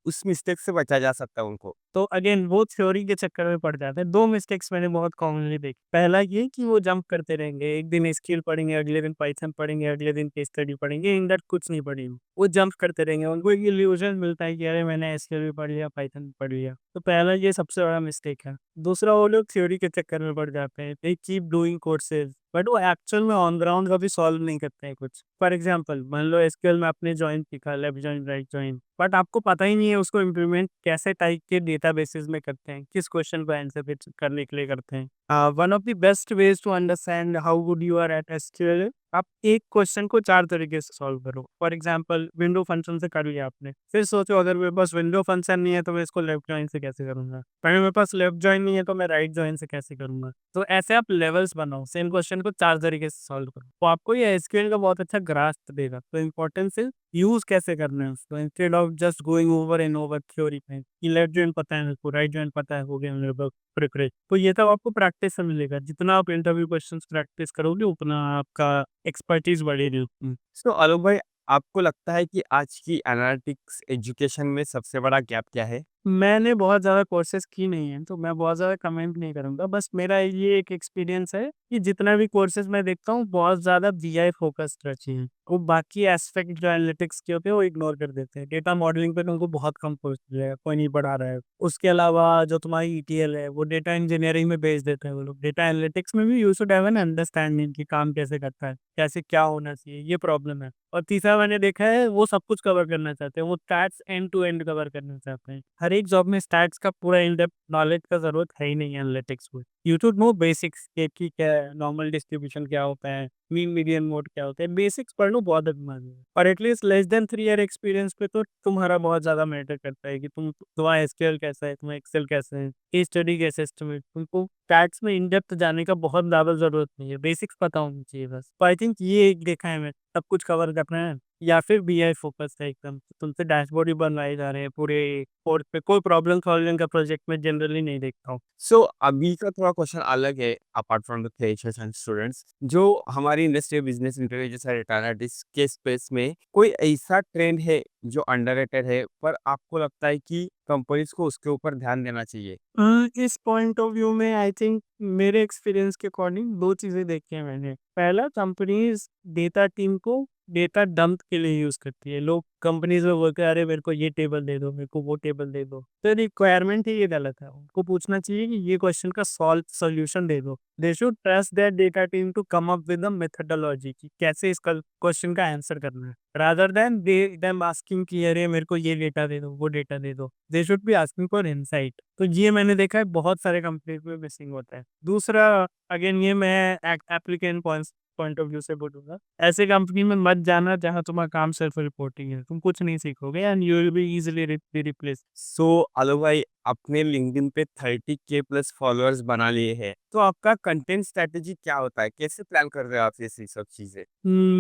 उस मिस्टेक से बचा जा सकता है उनको? तो अगेन वो थ्योरी के चक्कर में पड़ जाते हैं। 2 मिस्टेक्स मैंने बहुत कॉमनली देखी। पहला ये कि वो जंप करते रहेंगे, एक दिन एसक्यूएल पढ़ेंगे, अगले दिन पाइथन पढ़ेंगे, अगले दिन केस स्टडी पढ़ेंगे, इन दैट कुछ नहीं पढ़ेंगे। वो जंप करते रहेंगे, उनको एक इल्यूजन मिलता है कि अरे मैंने एसक्यूएल भी पढ़ लिया, पाइथन भी पढ़ लिया। तो पहला ये सबसे बड़ा मिस्टेक है। दूसरा, वो लोग थ्योरी के चक्कर में पड़ जाते हैं, they keep doing courses, but वो एक्चुअल में ऑन ग्राउंड कभी सॉल्व नहीं करते हैं कुछ। फॉर एग्जाम्पल मान लो एसक्यूएल में आपने जॉइन सीखा, left join, right join, but आपको पता ही नहीं है उसको इम्प्लीमेंट कैसे टाइप के डेटाबेसेस में करते हैं, किस क्वेश्चन को आंसर करने के लिए करते हैं। One of the best ways to understand how good you are at SQL, आप एक क्वेश्चन को 4 तरीके से सॉल्व करो। फॉर एग्जाम्पल विंडो फंक्शन से कर लिया आपने, फिर सोचो अगर मेरे पास विंडो फंक्शन नहीं है तो मैं इसको लेफ्ट जॉइन से कैसे करूंगा, अगर मेरे पास लेफ्ट जॉइन नहीं है तो मैं राइट जॉइन से कैसे करूंगा। तो ऐसे आप लेवल्स बनाओ, सेम क्वेश्चन को 4 तरीके से सॉल्व करो, तो आपको ये एसक्यूएल का बहुत अच्छा ग्रास्प देगा। तो इम्पोर्टेंस है यूज कैसे करना है उसको, instead of just going over and over theory पे कि लेफ्ट जॉइन पता है मेरे को, राइट जॉइन पता है, हो गया मेरे पास प्रिपरेशन। तो ये सब आपको प्रैक्टिस से मिलेगा, जितना आप इंटरव्यू क्वेश्चंस प्रैक्टिस करोगे उतना आपका एक्सपर्टीज बढ़ेगी। सो आलोक भाई, आपको लगता है कि आज की एनालिटिक्स एजुकेशन में सबसे बड़ा गैप क्या है? मैंने बहुत ज़्यादा कोर्सेज़ की नहीं है, तो मैं बहुत ज़्यादा कमेंट नहीं करूँगा। बस मेरा ये एक एक्सपीरियंस है कि जितना भी कोर्सेज़ मैं देखता हूँ, बहुत ज़्यादा बीआई फ़ोकस्ड रहती हैं। वो बाकी एस्पेक्ट जो एनालिटिक्स के होते हैं, वो इग्नोर कर देते हैं। डेटा मॉडलिंग पे तुमको बहुत कम कोर्स मिलेगा, कोई नहीं पढ़ा रहा है। उसके अलावा जो तुम्हारी ईटीएल है, वो डेटा इंजीनियरिंग में भेज देते हैं वो लोग। डेटा एनालिटिक्स में भी you should have an understanding कि काम कैसे करता है, कैसे क्या होना चाहिए, ये प्रॉब्लम है। और तीसरा मैंने देखा है वो सब कुछ कवर करना चाहते हैं, वो stats end to end cover करना चाहते हैं। हर एक जॉब में स्टैट्स का पूरा इन डेप्थ नॉलेज का ज़रूरत है ही नहीं एनालिटिक्स में। यू शुड नो बेसिक्स कि क्या है, नॉर्मल डिस्ट्रीब्यूशन क्या होता है, मीन मीडियन मोड क्या होता है, बेसिक्स पढ़ लो बहुत अधिक है। और at least less than 3 year experience पे तो तुम्हारा बहुत ज़्यादा मैटर करता है कि तुम्हारा एसक्यूएल कैसा है, तुम्हारा एक्सेल कैसा है, केस स्टडी कैसे एस्टिमेट, तुमको स्टैट्स में इन डेप्थ जाने का बहुत ज़्यादा ज़रूरत नहीं है, बेसिक्स पता होनी चाहिए बस। तो आई थिंक ये एक देखा है मैंने, सब कुछ कवर करना है या फिर बीआई फोकस है एकदम। तुमसे डैशबोर्ड ही बनवाए जा रहे हैं पूरे कोड पे, कोई प्रॉब्लम सॉल्विंग का प्रोजेक्ट में जनरली नहीं देखता हूँ। सो अभी का थोड़ा क्वेश्चन अलग है, apart from the freshers and students, जो हमारी इंडस्ट्री बिजनेस इंटरव्यू जैसा डेटा एनालिटिक्स के स्पेस में कोई ऐसा ट्रेंड है जो अंडररेटेड है पर आपको लगता है कि कंपनीज को उसके ऊपर ध्यान देना चाहिए? इस पॉइंट ऑफ व्यू में आई थिंक मेरे एक्सपीरियंस के अकॉर्डिंग 2 चीज़ें देखी हैं मैंने। पहला, कंपनीज़ डेटा टीम को डेटा डंप के लिए यूज़ करती है। लोग कंपनीज़ में बोलते हैं, "अरे! मेरे को ये टेबल दे दो, मेरे को वो टेबल दे दो।" तो रिक्वायरमेंट ही ये गलत है। उनको पूछना चाहिए कि ये क्वेश्चन का सॉल्यूशन दे दो। They should trust their data team to come up with a methodology कि कैसे इस क्वेश्चन का आंसर करना है। रादर दैन देम आस्किंग कि अरे! मेरे को ये डेटा दे दो, वो डेटा दे दो। They should be asking for insight. तो ये मैंने देखा है बहुत सारे कंपनीज में मिसिंग होता है। दूसरा, अगेन ये मैं एप्लीकेंट पॉइंट ऑफ व्यू से बोलूँगा, ऐसे कंपनी में मत जाना जहाँ तुम्हारा काम सिर्फ रिपोर्टिंग है, तुम कुछ नहीं सीखोगे and you will be easily replace. So Alok भाई, आपने लिंक्डइन पे 30K प्लस फॉलोअर्स बना लिए हैं, तो आपका कंटेंट स्ट्रेटेजी क्या होता है? कैसे प्लान कर रहे हो आप ये सब चीजें?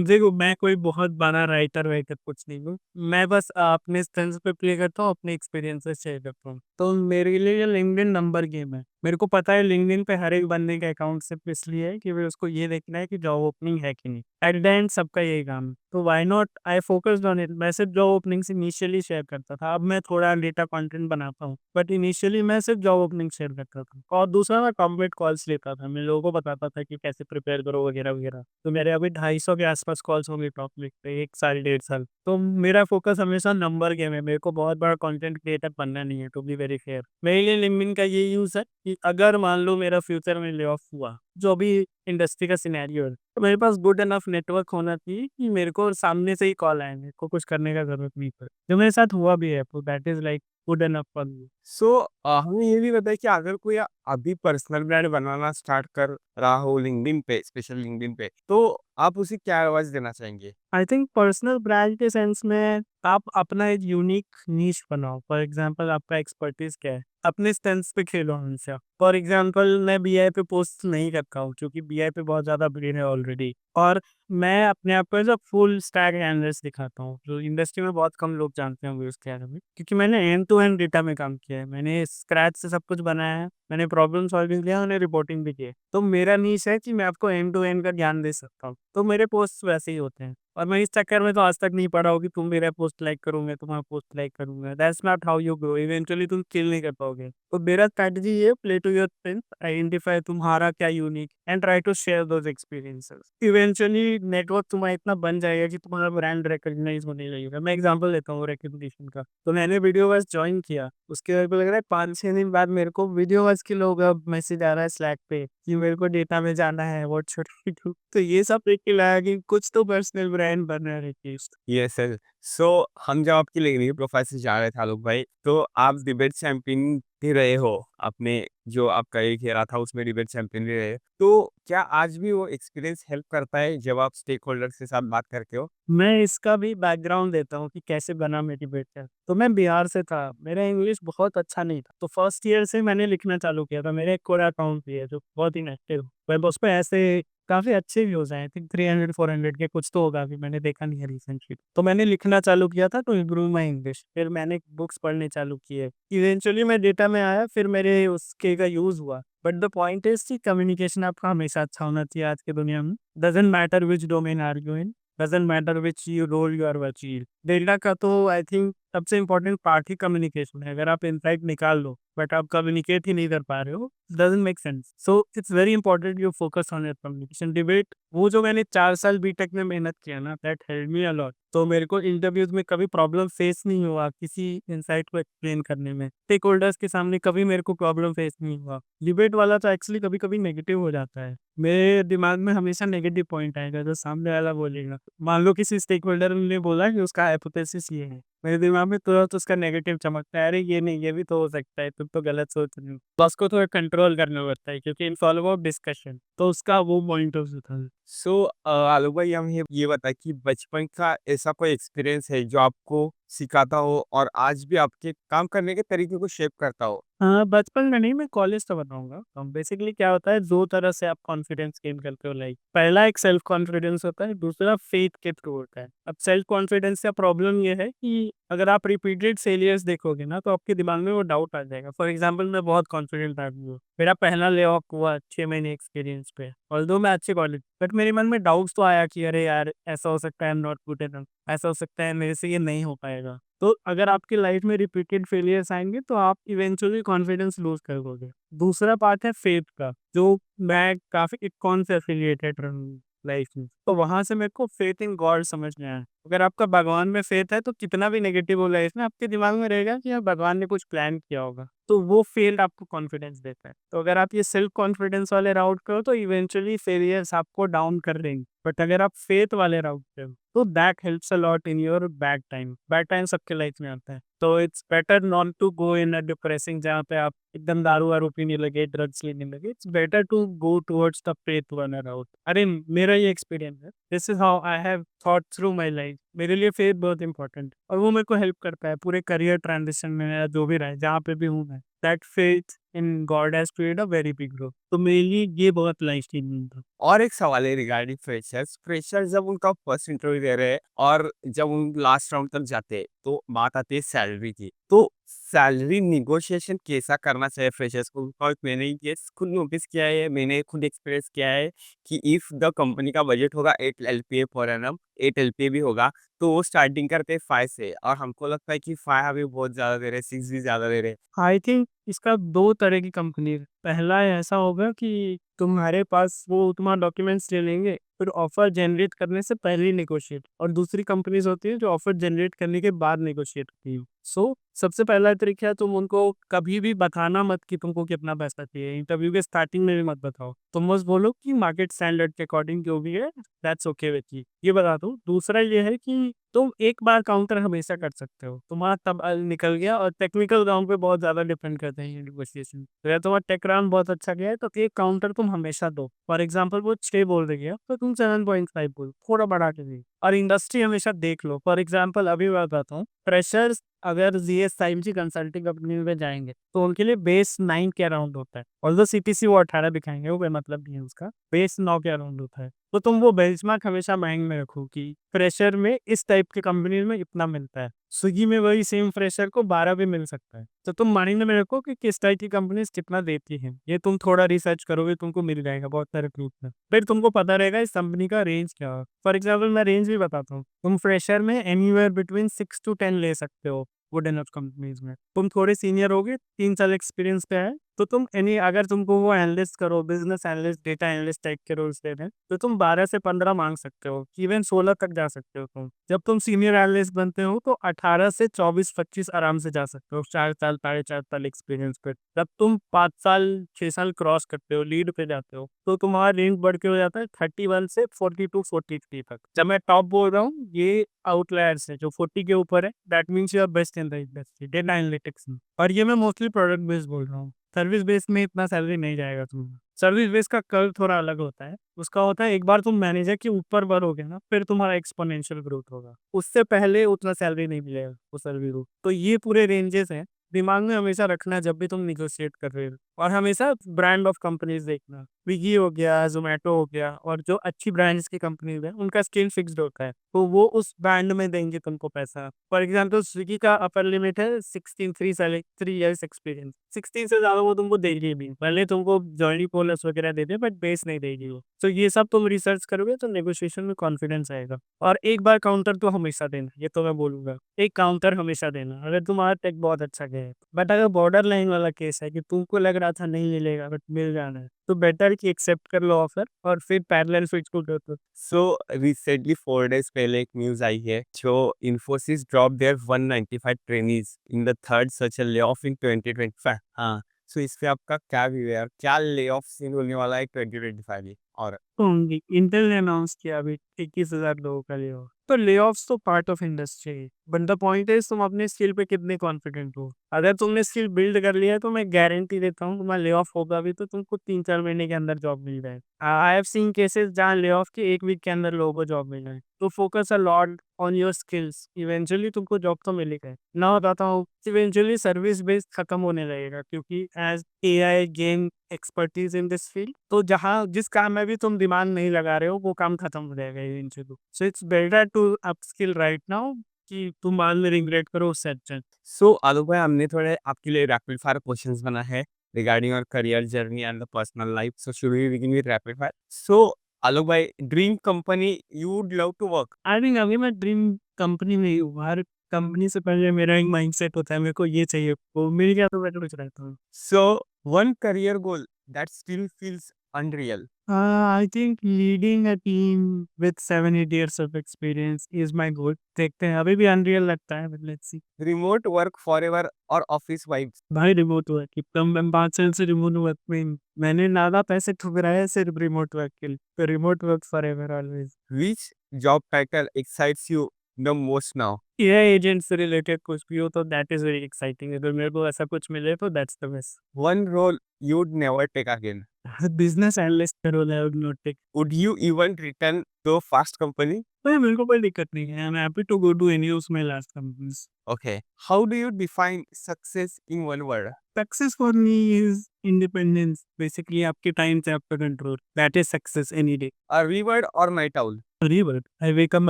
देखो, मैं कोई बहुत बड़ा राइटर-वाइटर कुछ नहीं हूँ। मैं बस अपने स्ट्रेंथ्स पे प्ले करता हूँ, अपने एक्सपीरियंसेस शेयर करता हूँ। तो मेरे लिए ये लिंक्डइन नंबर गेम है। मेरे को पता है लिंक्डइन पे हर एक बंदे का अकाउंट सिर्फ इसलिए है कि भाई उसको ये देखना है कि जॉब ओपनिंग है कि नहीं। एट द एंड सबका यही काम है। तो why not, I focused on it. मैं सिर्फ जॉब ओपनिंग्स इनिशियली शेयर करता था। अब मैं थोड़ा डेटा कंटेंट बनाता हूँ। बट इनिशियली मैं सिर्फ जॉब ओपनिंग शेयर करता था। और दूसरा, मैं कॉर्पोरेट कॉल्स लेता था। मैं लोगों को बताता था कि कैसे प्रिपेयर करो वगैरह-वगैरह। तो मेरे अभी 250 के आस-पास कॉल्स होंगे टॉपिक पे 1 साल, 1.5 साल। तो मेरा फ़ोकस हमेशा नंबर गेम है, मेरे को बहुत बड़ा कंटेंट क्रिएटर बनना नहीं है, टू बी वेरी फेयर। मेरे लिए लिंक्डइन का ये यूज़ है कि अगर मान लो मेरा फ्यूचर में ले ऑफ हुआ, जो अभी इंडस्ट्री का सिनेरियो है, तो मेरे पास गुड इनफ नेटवर्क होना चाहिए कि मेरे को सामने से ही कॉल आए, मेरे को कुछ करने का ज़रूरत नहीं पड़े। जो मेरे साथ हुआ भी है, तो that is like good enough for me. So हमें ये भी बताइए कि अगर कोई अभी पर्सनल ब्रांड बनाना स्टार्ट कर रहा हो लिंक्डइन पे, स्पेशल लिंक्डइन पे, तो आप उसे क्या एडवाइस देना चाहेंगे? आई थिंक पर्सनल ब्रांड के सेंस में आप अपना एक यूनिक नीश बनाओ। फॉर एग्जांपल, आपका एक्सपर्टीज क्या है, अपने स्ट्रेंथ्स पे खेलो हमेशा। फॉर एग्जांपल, मैं बीआई पे पोस्ट नहीं करता हूँ क्योंकि बीआई पे बहुत ज्यादा भीड़ है ऑलरेडी। और मैं अपने आप को as a full stack analyst दिखाता हूँ, जो इंडस्ट्री में बहुत कम लोग जानते होंगे उसके बारे में, क्योंकि मैंने एंड टू एंड डेटा में काम किया है। मैंने स्क्रैच से सब कुछ बनाया है, मैंने प्रॉब्लम सॉल्विंग लिया, मैंने रिपोर्टिंग भी की है। तो मेरा नीश है कि मैं आपको एंड टू एंड का ज्ञान दे सकता हूँ। तो मेरे पोस्ट वैसे ही होते हैं। और मैं इस चक्कर में तो आज तक नहीं पड़ा हूँ कि तुम मेरा पोस्ट लाइक करोगे, तुम्हारा पोस्ट लाइक करूंगा। That's not how you grow. Eventually तुम किल नहीं कर पाओगे। तो मेरा स्ट्रैटेजी ये, play to your strength, identify तुम्हारा क्या unique and try to share those experiences. Eventually network तुम्हारा इतना बन जाएगा कि तुम्हारा ब्रांड रिकॉग्नाइज होने लगेगा। मैं एग्जांपल देता हूँ रिकग्निशन का। तो मैंने वीडियो वर्स ज्वाइन किया, उसके बाद लग रहा है 5-6 दिन बाद मेरे को वीडियो वर्स के लोग अब मैसेज आ रहा है स्लैक पे कि मेरे को डेटा में जाना है, व्हाट शुड आई डू। तो ये सब देख के लगा कि कुछ तो पर्सनल ब्रांड बन रहा है एटलीस्ट। Yes sir. सो हम जब आपकी लिंक्डइन प्रोफाइल से जा रहे थे आलोक भाई, तो आप डिबेट चैंपियन भी रहे हो। आपने जो आपका एक खेला था उसमें डिबेट चैंपियन भी रहे। तो क्या आज भी वो एक्सपीरियंस हेल्प करता है जब आप स्टेक होल्डर्स के साथ बात करते हो? मैं इसका भी बैकग्राउंड देता हूँ कि कैसे बना मेरी बेटा। तो मैं बिहार से था, मेरा इंग्लिश बहुत अच्छा नहीं था। तो फर्स्ट ईयर से मैंने लिखना चालू किया था। मेरा एक कोरा अकाउंट भी है जो बहुत इनएक्टिव, मैं उस पे ऐसे काफ़ी अच्छे व्यूज़ आए। आई थिंक 300-400 के कुछ तो होगा, अभी मैंने देखा नहीं है रिसेंटली। तो मैंने लिखना चालू किया था टू इम्प्रूव माई इंग्लिश। फिर मैंने बुक्स पढ़ने चालू किए। इवेंचुअली मैं डेटा में आया, फिर मेरे उसके का यूज़ हुआ। बट द पॉइंट इज़ कि कम्युनिकेशन आपका हमेशा अच्छा होना चाहिए आज की दुनिया में। Doesn't matter which domain are you in, doesn't matter which you role you are achieve. Delta का तो आई थिंक सबसे इम्पोर्टेंट पार्ट ही कम्युनिकेशन है। अगर आप इनसाइट निकाल लो बट आप कम्युनिकेट ही नहीं कर पा रहे हो, doesn't make sense. So it's very important you focus on your communication. Debate वो जो मैंने 4 साल बीटेक में मेहनत किया ना, दैट हेल्प मी अलॉट। तो मेरे को इंटरव्यूज में कभी प्रॉब्लम फेस नहीं हुआ किसी इंसाइट को एक्सप्लेन करने में। स्टेक होल्डर्स के सामने कभी मेरे को प्रॉब्लम फेस नहीं हुआ। डिबेट वाला तो एक्चुअली कभी कभी नेगेटिव हो जाता है। मेरे दिमाग में हमेशा नेगेटिव पॉइंट आएगा जो सामने वाला बोलेगा। मान लो किसी स्टेक होल्डर ने बोला कि उसका हाइपोथेसिस ये है, मेरे दिमाग में तुरंत उसका नेगेटिव चमकता है, अरे ये नहीं, ये भी तो हो सकता है, तुम तो गलत सोच रहे हो। बॉस को थोड़ा कंट्रोल करना पड़ता है क्योंकि इन फॉलो ऑफ डिस्कशन, तो उसका वो पॉइंट ऑफ व्यू था। सो आलोक भाई, हम ये बताएं कि बचपन का ऐसा कोई एक्सपीरियंस है जो आपको सिखाता हो और आज भी आपके काम करने के तरीके को शेप करता हो? हाँ, बचपन में नहीं, मैं कॉलेज तो बताऊँगा। बेसिकली क्या होता है, 2 तरह से आप कॉन्फिडेंस गेन करते हो लाइक। पहला एक सेल्फ कॉन्फिडेंस होता है, दूसरा फेथ के थ्रू होता है। अब सेल्फ कॉन्फिडेंस का प्रॉब्लम ये है कि अगर आप रिपीटेड फेलियर्स देखोगे ना, तो आपके दिमाग में वो डाउट आ जाएगा। फॉर एग्जांपल मैं बहुत कॉन्फिडेंट आदमी हूँ। मेरा पहला ले ऑफ हुआ 6 महीने एक्सपीरियंस पे। ऑल्दो मैं अच्छे कॉलेज, बट मेरे मन में डाउट्स तो आया कि अरे यार, ऐसा हो सकता है I am not good enough, ऐसा हो सकता है मेरे से ये नहीं हो पाएगा। तो अगर आपकी लाइफ में रिपीटेड फेलियर्स आएँगे तो आप इवेंचुअली कॉन्फिडेंस लूज़ करोगे। दूसरा पार्ट है फेथ का, जो मैं काफ़ी इकॉन से एफिलिएटेड रहा हूँ लाइफ में। तो वहाँ से मेरे को फेथ इन गॉड समझ में आया। अगर आपका भगवान में फेथ है तो कितना भी नेगेटिव हो लाइफ में, आपके दिमाग में रहेगा कि यार भगवान ने कुछ प्लान किया होगा। तो वो फेथ आपको कॉन्फिडेंस देता है। तो अगर आप ये सेल्फ कॉन्फिडेंस वाले राउट करो तो इवेंचुअली फेलियर्स आपको डाउन कर देंगे। बट अगर आप फेथ वाले राउट पे हो तो that helps a lot in your bad time. Bad time सबके लाइफ में आता है, तो it's better not to go in a depressing, जहाँ पे आप एकदम दारू वारू पीने लगे, ड्रग्स लेने लगे। It's better to go towards the faith वाला राउट। अरे मेरा ये एक्सपीरियंस है, this is how I have thought through my life. मेरे लिए फेथ बहुत इंपॉर्टेंट और वो मेरे को हेल्प करता है पूरे करियर ट्रांजिशन में या जो भी रहे, जहाँ पे भी हूँ मैं। That faith in God has played a very big role. तो मेरे लिए ये बहुत लाइफ चेंजिंग था। और एक सवाल है रिगार्डिंग फ्रेशर्स। फ्रेशर्स जब उनका फर्स्ट इंटरव्यू दे रहे हैं और जब उन लास्ट राउंड तक जाते हैं, तो बात आती है सैलरी की। तो सैलरी निगोशिएशन कैसा करना चाहिए फ्रेशर्स को? बिकॉज़ मैंने ये खुद नोटिस किया है, मैंने खुद एक्सपीरियंस किया है कि इफ द कंपनी का बजट होगा 8 एलपीए पर एनम, 8 एलपीए भी होगा, तो वो स्टार्टिंग करते हैं 5 से, और हमको लगता है कि 5 अभी बहुत ज़्यादा दे रहे हैं, 6 भी ज़्यादा दे रहे हैं। आई थिंक इसका 2 तरह की कंपनी है। पहला ऐसा होगा कि तुम्हारे पास वो तुम्हारा डॉक्यूमेंट्स ले लेंगे, फिर ऑफ़र जनरेट करने से पहले ही नेगोशिएट, और दूसरी कंपनीज़ होती है जो ऑफ़र जनरेट करने के बाद नेगोशिएट करती है। सो सबसे पहला तरीका है, तुम उनको कभी भी बताना मत कि तुमको कितना पैसा चाहिए। इंटरव्यू के स्टार्टिंग में भी मत बताओ। तुम बस बोलो कि मार्केट स्टैंडर्ड के अकॉर्डिंग जो भी है, दैट्स ओके विथ मी। ये बता दूँ। दूसरा ये है कि तुम एक बार काउंटर हमेशा कर सकते हो। तुम्हारा तब निकल गया, और टेक्निकल राउंड पे बहुत ज़्यादा डिपेंड करते हैं ये नेगोशिएशन। अगर तुम्हारा टेक राउंड बहुत अच्छा गया है तो एक काउंटर तुम हमेशा दो। फॉर एग्जांपल वो 6 बोल रही है तो तुम 7.5 बोलो, थोड़ा बढ़ा के दो। और इंडस्ट्री हमेशा देख लो। फॉर एग्जांपल अभी मैं बताता हूँ, फ्रेशर्स अगर जीएस टाइम्स की कंसल्टिंग कंपनी में जाएँगे तो उनके लिए बेस 9 के अराउंड होता है। ऑल्दो सीटीसी वो 18 दिखाएँगे, वो कोई मतलब नहीं है उसका। बेस 9 के अराउंड होता है। तो तुम वो बेंचमार्क हमेशा माइंड में रखो कि फ्रेशर में इस टाइप की कंपनी में इतना मिलता है। स्विगी में वही सेम फ्रेशर को 12 भी मिल सकता है। तो तुम माइंड में रखो कि किस टाइप की कंपनीज़ कितना देती हैं। ये तुम थोड़ा रिसर्च करोगे, तुमको मिल जाएगा बहुत सारे ग्रुप में। फिर तुमको पता रहेगा इस कंपनी का रेंज क्या है। फॉर एग्जांपल मैं रेंज भी बताता हूँ। तुम फ्रेशर में एनीवेयर बिटवीन 6 टू 10 ले सकते हो गुड इनफ कंपनीज़ में। तुम थोड़े सीनियर होगे, 3 साल एक्सपीरियंस पे है, तो तुम एनी अगर तुमको वो एनालिस्ट करो, business analyst, data analyst type के रोल्स दे दें, तो तुम 12 से 15 माँग सकते हो, इवन 16 तक जा सकते हो तुम। जब तुम सीनियर एनालिस्ट बनते हो तो 18 से 24-25 आराम से जा सकते हो, 4 साल, साढ़े 4 साल एक्सपीरियंस पे। जब तुम 5 साल, 6 साल क्रॉस करते हो, लीड पे जाते हो, तो तुम्हारा रेंज बढ़ के हो जाता है 31 से 42-43 तक। जब मैं टॉप बोल रहा हूँ, ये आउटलायर्स है, जो 40 के ऊपर है, that means you are best in the industry, data analytics में। और ये मैं मोस्टली प्रोडक्ट बेस्ड बोल रहा हूँ। सर्विस बेस में इतना सैलरी नहीं जाएगा तुम्हारा। सर्विस बेस का कर्व थोड़ा अलग होता है। उसका होता है एक बार तुम मैनेजर के ऊपर बढ़ोगे ना, फिर तुम्हारा एक्स्पोनेंशियल ग्रोथ होगा। उससे पहले उतना सैलरी नहीं मिलेगा वो सर्विस को। तो ये पूरे रेंजेस हैं, दिमाग में हमेशा रखना जब भी तुम नेगोशिएट कर रहे हो। और हमेशा ब्रांड ऑफ कंपनीज देखना। स्विगी हो गया, जोमेटो हो गया, और जो अच्छी ब्रांड्स की कंपनीज है उनका स्केल फिक्स्ड होता है, तो वो उस बैंड में देंगे तुमको पैसा। फॉर एग्जाम्पल स्विगी का अपर लिमिट है 16, 3 इयर्स एक्सपीरियंस। 16 से ज्यादा वो तुमको देगी भी, भले तुमको जॉइनिंग बोनस वगैरह दे दे, बट बेस नहीं देगी वो। तो ये सब तुम रिसर्च करोगे तो नेगोशिएशन में कॉन्फिडेंस आएगा। और एक बार काउंटर तो हमेशा देना, ये तो मैं बोलूंगा, एक काउंटर हमेशा देना अगर तुम्हारा टेक बहुत अच्छा गया है। बट अगर बॉर्डर लाइन वाला केस है कि तुमको लग रहा था नहीं मिलेगा बट मिल जाना है, तो बेटर कि एक्सेप्ट कर लो ऑफर और फिर पैरेलल स्विच को कर दो। सो रिसेंटली 4 days पहले एक न्यूज आई है जो Infosys drop their 195 trainees in the third such lay off इन 2025। हाँ, सो इस पे आपका क्या व्यू है और क्या ले ऑफ सीन होने वाला है 2025 में? और होंगी। इंटेल ने अनाउंस किया अभी 21,000 लोगों का ले ऑफ। तो ले ऑफ्स तो पार्ट ऑफ इंडस्ट्री है, बट द पॉइंट इज तुम अपने स्किल पे कितने कॉन्फिडेंट हो। अगर तुमने स्किल बिल्ड कर लिया है तो मैं गारंटी देता हूँ तुम्हारा ले ऑफ होगा भी तो तुमको 3-4 महीने के अंदर जॉब मिल जाए। आई हैव सीन केसेस जहाँ ले ऑफ के 1 वीक के अंदर लोगों को जॉब मिल जाए। तो focus a lot on your skills, eventually तुमको जॉब तो मिलेगा। ना बताता हूँ, इवेंचुअली सर्विस बेस्ड खत्म होने लगेगा, क्योंकि as AI gain expertise in this field, तो जहाँ जिस काम में भी तुम दिमाग नहीं लगा रहे हो वो काम खत्म हो जाएगा eventually. So it's better to upskill right now कि तुम बाद में रिग्रेट करो उससे अच्छा। सो आलोक भाई, हमने थोड़े आपके लिए रैपिड फायर क्वेश्चंस बना है regarding your career journey and the personal life. So should we begin with rapid fire? So Alok भाई, dream company you would love to work? I think अभी मैं ड्रीम कंपनी में ही हूँ। हर कंपनी से पहले मेरा एक माइंडसेट होता है, मेरे को ये चाहिए, वो मिल गया तो मैं कुछ रहता हूँ। So one career goal that still feels unreal? I think leading a team with 7-8 years of experience is my goal. देखते हैं, अभी भी अनरियल लगता है, but let's see. Remote work forever और ऑफिस वाइब्स? भाई रिमोट वर्क की कम, मैं 5 साल से रिमोट वर्क में मैंने ज्यादा पैसे ठुकराए हैं सिर्फ रिमोट वर्क के लिए। तो remote work for ever always. Which job title excites you the most now? AI agent से रिलेटेड कुछ भी हो तो दैट इज वेरी एक्साइटिंग। अगर मेरे को ऐसा कुछ मिले तो that's the best. One role you'd never take again? Business analyst का रोल है, not take. Would you even return to a fast company? तो मेरे को कोई दिक्कत नहीं है, I am happy to go to any of my last companies. Okay. How do you define success in one word? Success for me is independence, basically आपके time से आपका control, that is success any day. Early bird or night owl? But I wake up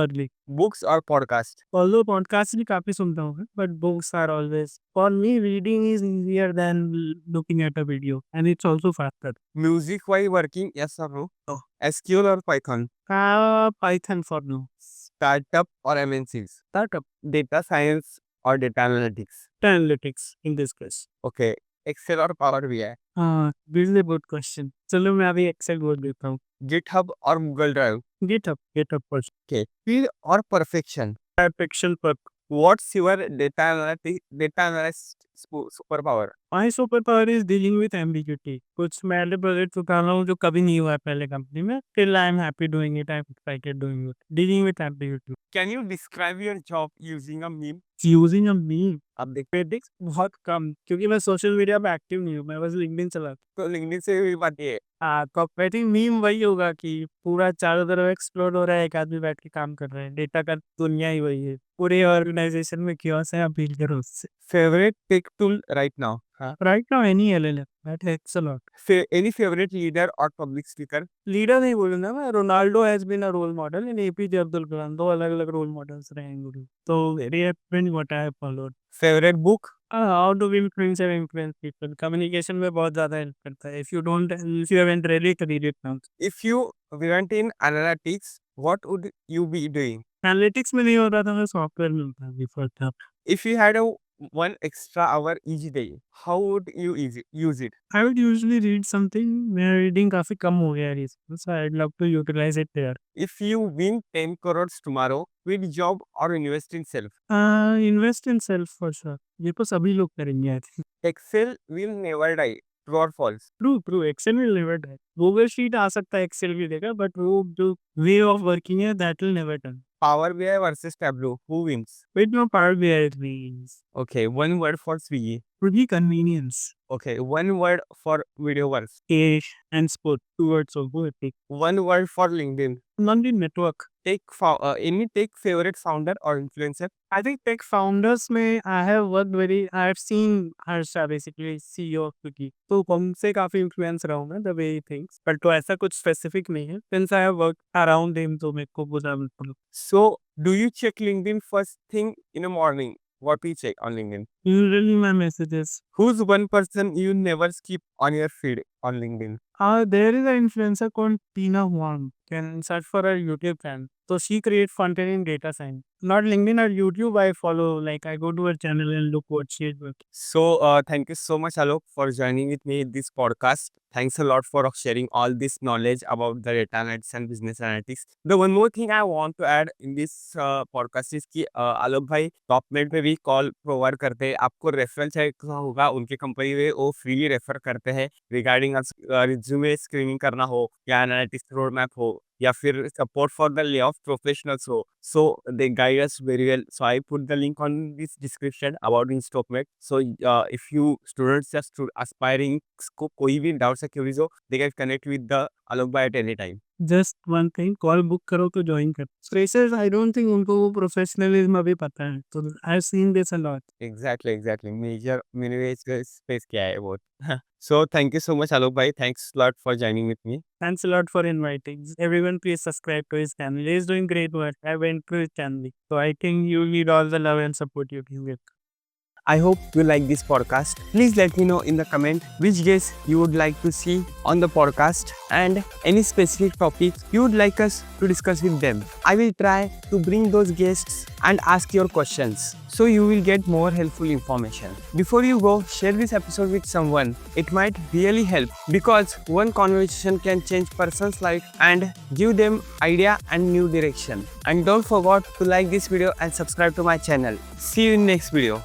early. Books or podcast? Although podcast भी काफी सुनता हूँ, but books are always for me. Reading is easier than looking at a video and it's also faster. Music while working, yes or no? No. SQL or Python? Python for no. Startup or MNCs? Startup. Data science or data analytics? Analytics in this case. Okay. Excel or Power BI? हाँ, really good question. चलो मैं अभी Excel बोल देता हूँ। GitHub or Google Drive? Getup पर Okay. Speed or perfection? Pixel पर। What's your data analyst superpower? My super power is dealing with ambiguity. कुछ मैं ऐसे प्रोजेक्ट उठा रहा हूँ जो कभी नहीं हुआ है पहले कंपनी में, till I am happy doing it, I am excited doing it, dealing with ambiguity. Can you describe your job using a meme? Using a meme. अब देख, क्रेडिट्स बहुत कम, क्योंकि मैं सोशल मीडिया पे एक्टिव नहीं हूँ, मैं बस लिंक्डइन चलाता तो लिंक्डइन से भी बात ये है। हूँ। हाँ, तो आई थिंक मीम वही होगा कि पूरा चारों तरफ एक्सप्लोर हो रहा है, एक आदमी बैठ के काम कर रहा है, डेटा का दुनिया ही वही है, पूरे ऑर्गेनाइजेशन में क्योस है, अपील करो उससे। Favorite tech tool right now? हाँ. Right now any LLM that helps a lot. Any favorite leader or public speaker? लीडर नहीं बोलूंगा मैं, Ronaldo has been a role model in A P J Abdul Kalam, दो अलग अलग रोल मॉडल्स रहे हैं गुरु, तो very happen what I have followed. Favorite book? How do we influence and influence people, communication में बहुत ज्यादा हेल्प करता है। If you haven't really read it now. If you weren't in analytics, what would you be doing? Analytics में नहीं होता था, मैं सॉफ्टवेयर में होता बिफोर था। If you had a one extra hour each day, how would you use it? I would usually read something, मेरा reading काफी कम हो गया है, so I would love to utilise it there. If you win 10 crores tomorrow, quit job or invest in self? Invest in self for sure, ये तो सभी लोग करेंगे I think. Excel will never die. True or false? True true, Excel will never die. Google sheet आ सकता है, Excel भी देगा, बट वो जो वे ऑफ वर्किंग है that will never done. Power BI versus Tableau. Who wins? With no Power BI it means Okay, one word for Swiggy. pretty convenience. Okay, one word for Videoverse. Cash and sport. 2 words of good. One word for LinkedIn. London network. Any tech favorite founder or influencer? I think tech founders में I have seen Harsha basically CEO of Swiggy. तो हमसे काफी influence रहा हूँ मैं the way he thinks. But तो ऐसा कुछ specific नहीं है. Since I have worked around him तो मेरे को बुरा मतलब. So, do you check LinkedIn first thing in the morning? What do you check on LinkedIn? Usually my messages. Who's one person you never skip on your feed on LinkedIn? There is an influencer called Tina Huang. Can search for her YouTube channel. So she creates content in data science. Not LinkedIn or YouTube. I follow. Like I go to her channel and look what she is working. So, thank you so much, Alok, for joining with me in this podcast. Thanks a lot for sharing all this knowledge about the data analytics and business analytics. The one more thing I want to add in this podcast is कि आलोक भाई टॉपमेट में भी call provide करते हैं. आपको referral चाहिए होगा उनके कंपनी में वो फ्रीली रेफर करते हैं रिगार्डिंग रिज्यूमे स्क्रीनिंग करना हो या एनालिटिक्स रोड मैप हो या फिर support for the lay off professionals हो. So they guide us very well. So I put the link on this description about InStockMate. So if you students just aspiring को कोई भी doubt या queries हो, they can connect with the Alok bhai at any time. Just one thing, call book करो तो join कर. Freshers, I don't think उनको वो professionalism अभी पता है. तो I've seen this a lot. Exactly. Major minimum space क्या है वो. So thank you so much Alok bhai. Thanks a lot for joining with me. Thanks a lot for inviting. Everyone, please subscribe to his channel. He is doing great work. I went to his channel, so I think you need all the love and support you can get. I hope you like this podcast. Please let me know in the comment which guests you would like to see on the podcast and any specific topics you would like us to discuss with them. I will try to bring those guests and ask your questions so you will get more helpful information. Before you go, share this episode with someone. It might really help because one conversation can change person's life and give them idea and new direction. And don't forget to like this video and subscribe to my channel. See you in next video.